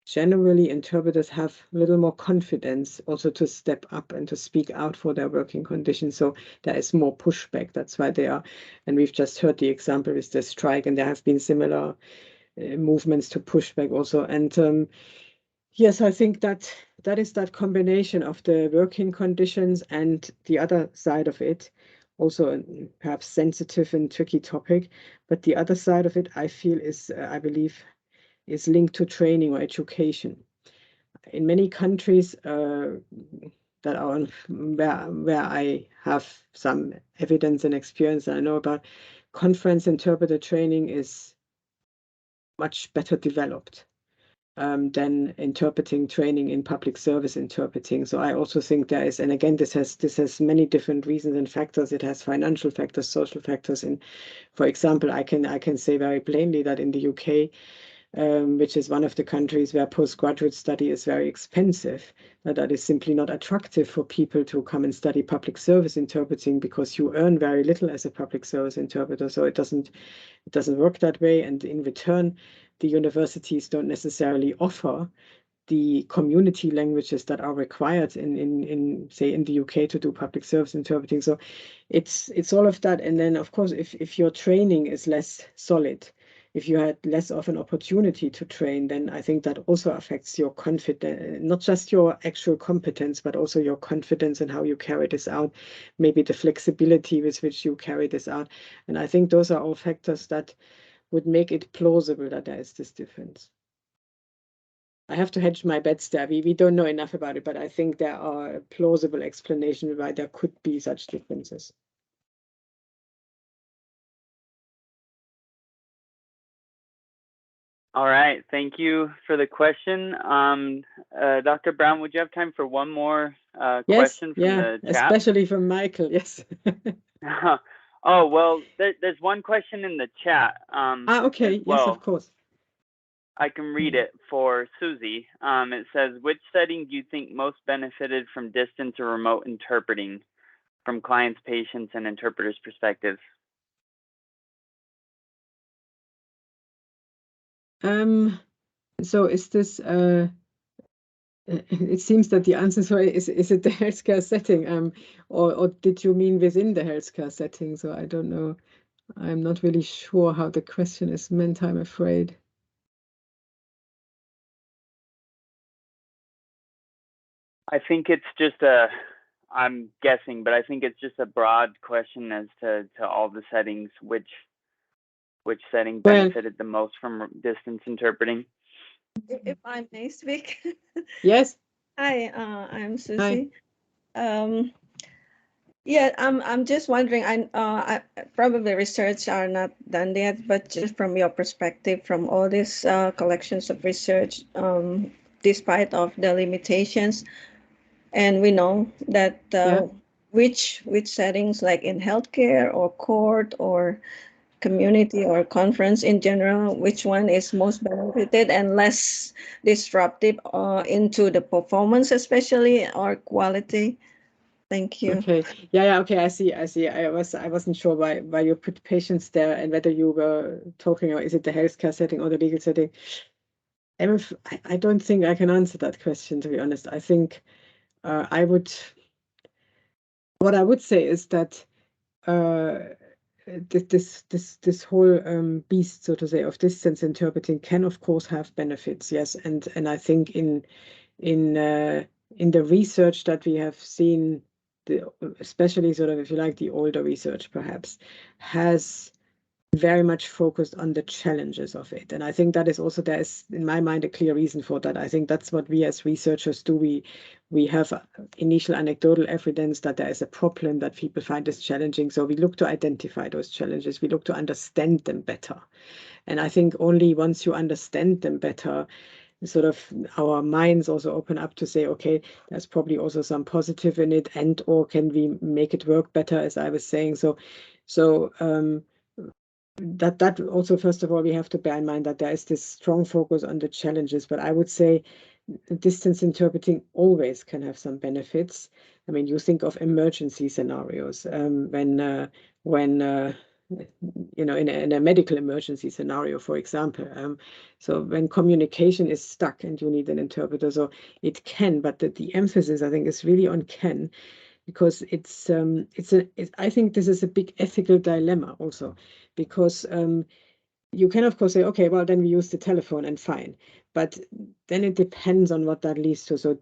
generally interpreters have a little more confidence also to step up and to speak out for their working conditions. So there is more pushback. That's why they are, and we've just heard the example with the strike, and there have been similar movements to pushback also. And yes, I think that is that combination of the working conditions and the other side of it, also a perhaps sensitive and tricky topic, but the other side of it, I feel, is, I believe, is linked to training or education. In many countries that are where I have some evidence and experience that I know about, conference interpreter training is much better developed than interpreting training in public service interpreting. So I also think there is, and again, this has many different reasons and factors. It has financial factors, social factors. And for example, I can say very plainly that in the UK, which is one of the countries where postgraduate study is very expensive, that is simply not attractive for people to come and study public service interpreting, because you earn very little as a public service interpreter. So it doesn't work that way. And in return, the universities don't necessarily offer the community languages that are required in say in the UK to do public service interpreting. So it's all of that. And then, of course, if your training is less solid, if you had less of an opportunity to train, then I think that also affects your confidence, not just your actual competence, but also your confidence in how you carry this out, maybe the flexibility with which you carry this out. And I think those are all factors that would make it plausible that there is this difference. I have to hedge my bets there. We don't know enough about it, but I think there are plausible explanations why there could be such differences. All right, thank you for the question. Dr. Braun, would you have time for one more question from the chat? Especially from Michael, yes. Oh, well, there's one question in the chat. Okay, yes, of course. I can read it for Susie. It says, which setting do you think most benefited from distance or remote interpreting from clients, patients, and interpreters' perspectives? So is this, it seems that the answer is it the healthcare setting, or did you mean within the healthcare setting? So I don't know. I'm not really sure how the question is meant, I'm afraid. I think it's just I'm guessing, but I think it's just a broad question as to all the settings, which setting benefited the most from distance interpreting. If I may speak. Yes. Hi, I'm Susie. Hi. Yeah, I'm just wondering. I probably research are not done yet, but just from your perspective, from all these collections of research, despite of the limitations, and we know that which settings, like in healthcare or court or community or conference in general, which one is most benefited and less disruptive into the performance, especially, or quality? Thank you. Okay. Yeah. Okay. I see. I wasn't sure why you put patients there and whether you were talking about is it the healthcare setting or the legal setting. I don't think I can answer that question, to be honest. I think what I would say is that this whole beast, so to say, of distance interpreting can of course have benefits, yes, and I think in the research that we have seen, especially sort of, if you like, the older research perhaps has very much focused on the challenges of it. And I think that is also, there is, in my mind, a clear reason for that. I think that's what we as researchers do. We have initial anecdotal evidence that there is a problem that people find is challenging. So we look to identify those challenges. We look to understand them better. And I think only once you understand them better, sort of our minds also open up to say, okay, there's probably also some positive in it, and or can we make it work better, as I was saying. So that also, first of all, we have to bear in mind that there is this strong focus on the challenges, but I would say distance interpreting always can have some benefits. I mean, you think of emergency scenarios, when you know, in a medical emergency scenario, for example. So when communication is stuck and you need an interpreter, so it can, but the emphasis, I think, is really on can, because I think this is a big ethical dilemma also, because you can of course say, okay, well, then we use the telephone and fine, but then it depends on what that leads to. So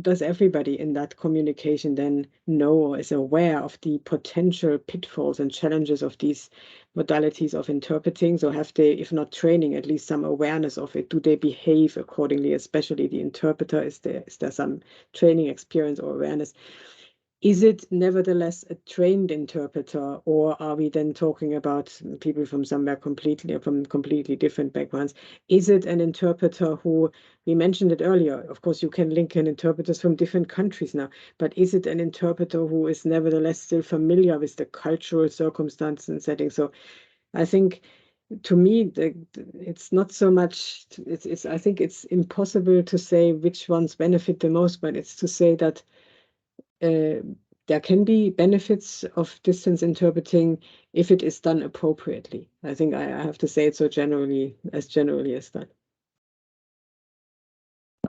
does everybody in that communication then know or is aware of the potential pitfalls and challenges of these modalities of interpreting? So have they, if not training, at least some awareness of it? Do they behave accordingly, especially the interpreter? Is there some training, experience, or awareness? Is it nevertheless a trained interpreter, or are we then talking about people from completely different backgrounds? Is it an interpreter who, we mentioned it earlier, of course you can link in interpreters from different countries now, but is it an interpreter who is nevertheless still familiar with the cultural circumstances and settings? So I think, to me, it's not so much, I think it's impossible to say which ones benefit the most, but it's to say that there can be benefits of distance interpreting if it is done appropriately. I think I have to say it so generally as that.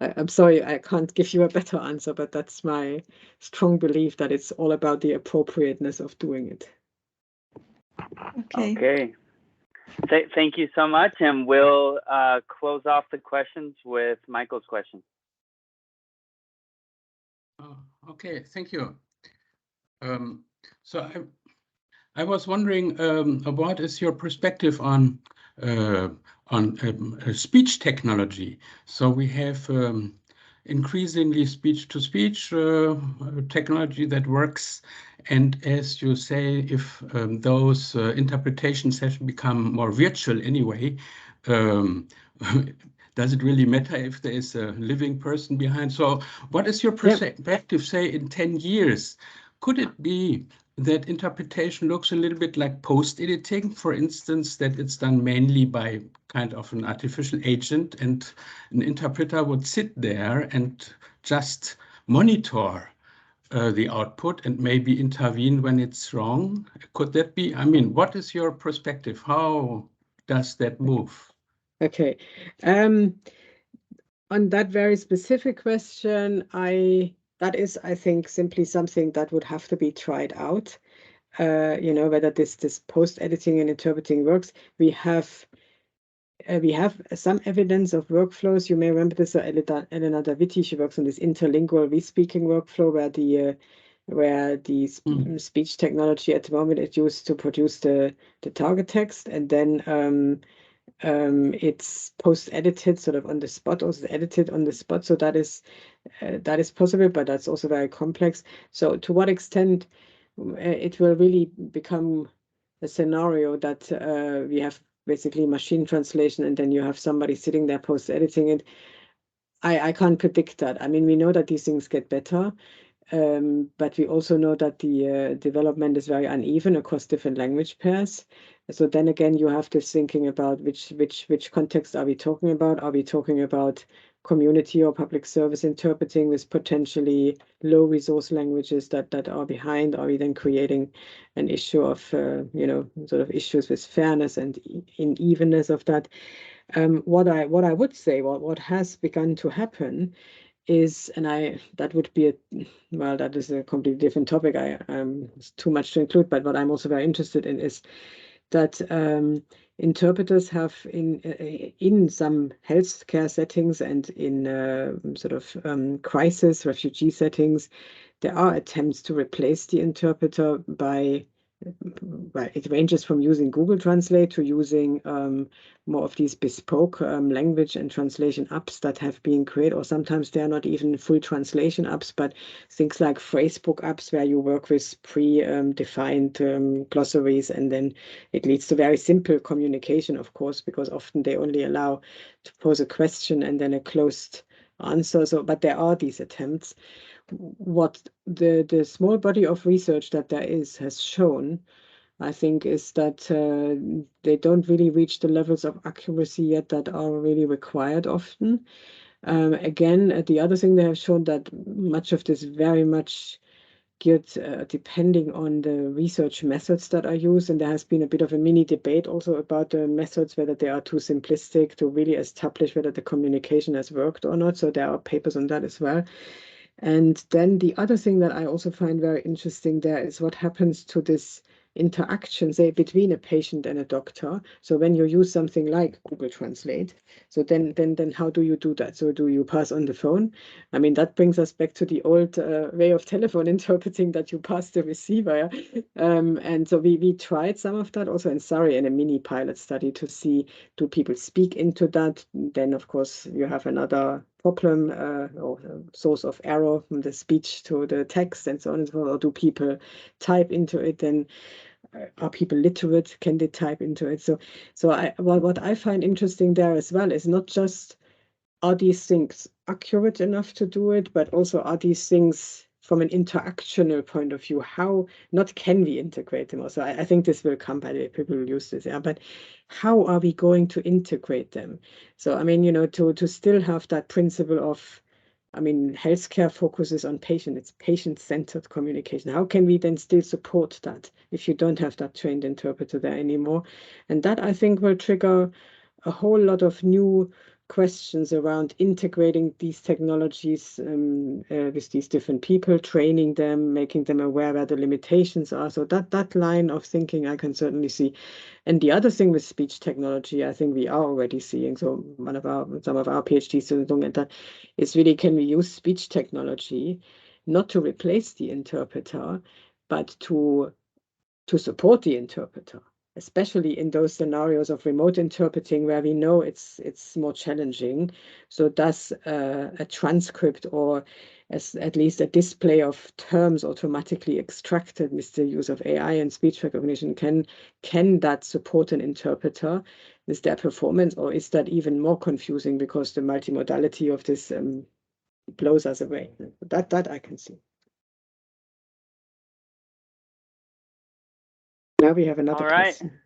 I'm sorry, I can't give you a better answer, but that's my strong belief that it's all about the appropriateness of doing it. Okay. Thank you so much, and we'll close off the questions with Michael's question. Okay, thank you. So I was wondering, what is your perspective on speech technology? So we have increasingly speech-to-speech technology that works, and as you say, if those interpretations have become more virtual anyway, does it really matter if there is a living person behind? So what is your perspective, say, in 10 years? Could it be that interpretation looks a little bit like post-editing, for instance, that it's done mainly by kind of an artificial agent, and an interpreter would sit there and just monitor the output and maybe intervene when it's wrong? Could that be? I mean, what is your perspective? How does that move? Okay. On that very specific question, that is, I think, simply something that would have to be tried out. Whether this post-editing and interpreting works. We have some evidence of workflows. You may remember this, Elena Daviti, she works on this interlingual re-speaking workflow where the speech technology at the moment is used to produce the target text, and then it's post-edited sort of on the spot, also edited on the spot. So that is possible, but that's also very complex. So to what extent it will really become a scenario that we have basically machine translation, and then you have somebody sitting there post-editing it. I can't predict that. I mean, we know that these things get better, but we also know that the development is very uneven across different language pairs. So then again, you have this thinking about which context are we talking about? Are we talking about community or public service interpreting with potentially low resource languages that are behind? Are we then creating an issue of sort of issues with fairness and unevenness of that? What I would say, what has begun to happen is, and that would be that is a completely different topic. It's too much to include, but what I'm also very interested in is that interpreters have in some healthcare settings and in sort of crisis refugee settings, there are attempts to replace the interpreter by it ranges from using Google Translate to using more of these bespoke language and translation apps that have been created, or sometimes they're not even full translation apps, but things like phrasebook apps where you work with pre-defined glossaries, and then it leads to very simple communication, of course, because often they only allow to pose a question and then a closed answer. So, but there are these attempts. What the small body of research that there has shown, I think, is that they don't really reach the levels of accuracy yet that are really required often. Again, the other thing they have shown that much of this very much geared depending on the research methods that are used, and there has been a bit of a mini debate also about the methods, whether they are too simplistic to really establish whether the communication has worked or not. So there are papers on that as well. And then the other thing that I also find very interesting there is what happens to this interaction, say, between a patient and a doctor. So when you use something like Google Translate, so then how do you do that? So do you pass on the phone? I mean, that brings us back to the old way of telephone interpreting, that you pass the receiver. And so we tried some of that also in Surrey in a mini pilot study to see, do people speak into that? Then, of course, you have another problem or source of error from the speech to the text and so on and so forth. Or do people type into it? Then are people literate? Can they type into it? So what I find interesting there as well is not just are these things accurate enough to do it, but also are these things from an interactional point of view, how not can we integrate them also? I think this will come by the people will use this, but how are we going to integrate them? So I mean, to still have that principle of, I mean, healthcare focuses on patient, it's patient-centered communication. How can we then still support that if you don't have that trained interpreter there anymore? And that, I think, will trigger a whole lot of new questions around integrating these technologies with these different people, training them, making them aware where the limitations are. So that line of thinking I can certainly see. And the other thing with speech technology, I think we are already seeing. So some of our PhD students looking at that is really, can we use speech technology not to replace the interpreter, but to support the interpreter, especially in those scenarios of remote interpreting where we know it's more challenging. So does a transcript or as at least a display of terms automatically extracted with the use of AI and speech recognition, can that support an interpreter with their performance, or is that even more confusing because the multimodality of this blows us away? That I can see. Now we have another question.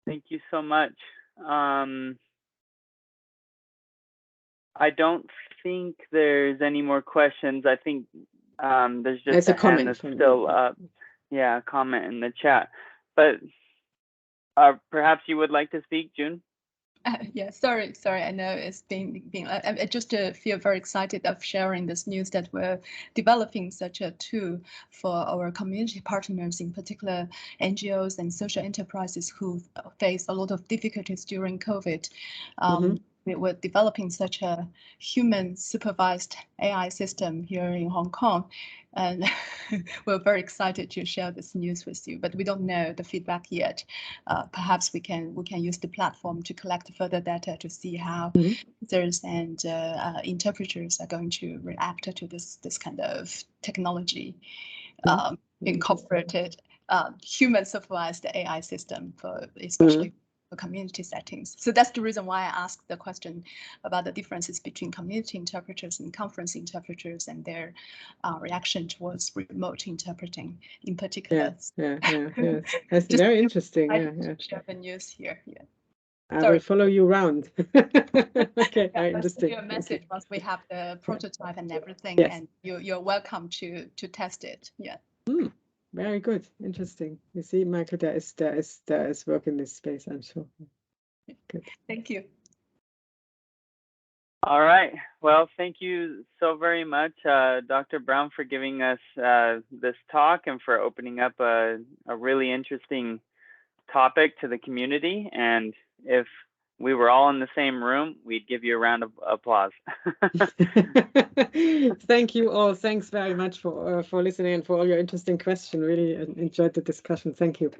Thank you so much. I don't think there's any more questions. I think there's just a hand that's still up. Yeah, a comment in the chat. But perhaps you would like to speak, June? Yeah, sorry. I know it's been I just feel very excited of sharing this news that we're developing such a tool for our community partners, in particular NGOs and social enterprises who face a lot of difficulties during COVID. We were developing such a human supervised AI system here in Hong Kong, and we're very excited to share this news with you, but we don't know the feedback yet. Perhaps we can use the platform to collect further data to see how users and interpreters are going to react to this kind of technology, incorporated human supervised AI system for especially community settings. So that's the reason why I asked the question about the differences between community interpreters and conference interpreters and their reaction towards remote interpreting in particular. Yeah. That's very interesting. Share the news here. Yeah. I will follow you around. Okay, very interesting. Your message once we have the prototype and everything, and you're welcome to test it. Yeah. Very good. Interesting. You see, Michael, there is work in this space, I'm sure. Good. Thank you. All right. Well, thank you so very much, Dr. Braun, for giving us this talk and for opening up a really interesting topic to the community. And if we were all in the same room, we'd give you a round of applause. Thank you all. Thanks very much for listening and for all your interesting questions. Really enjoyed the discussion. Thank you.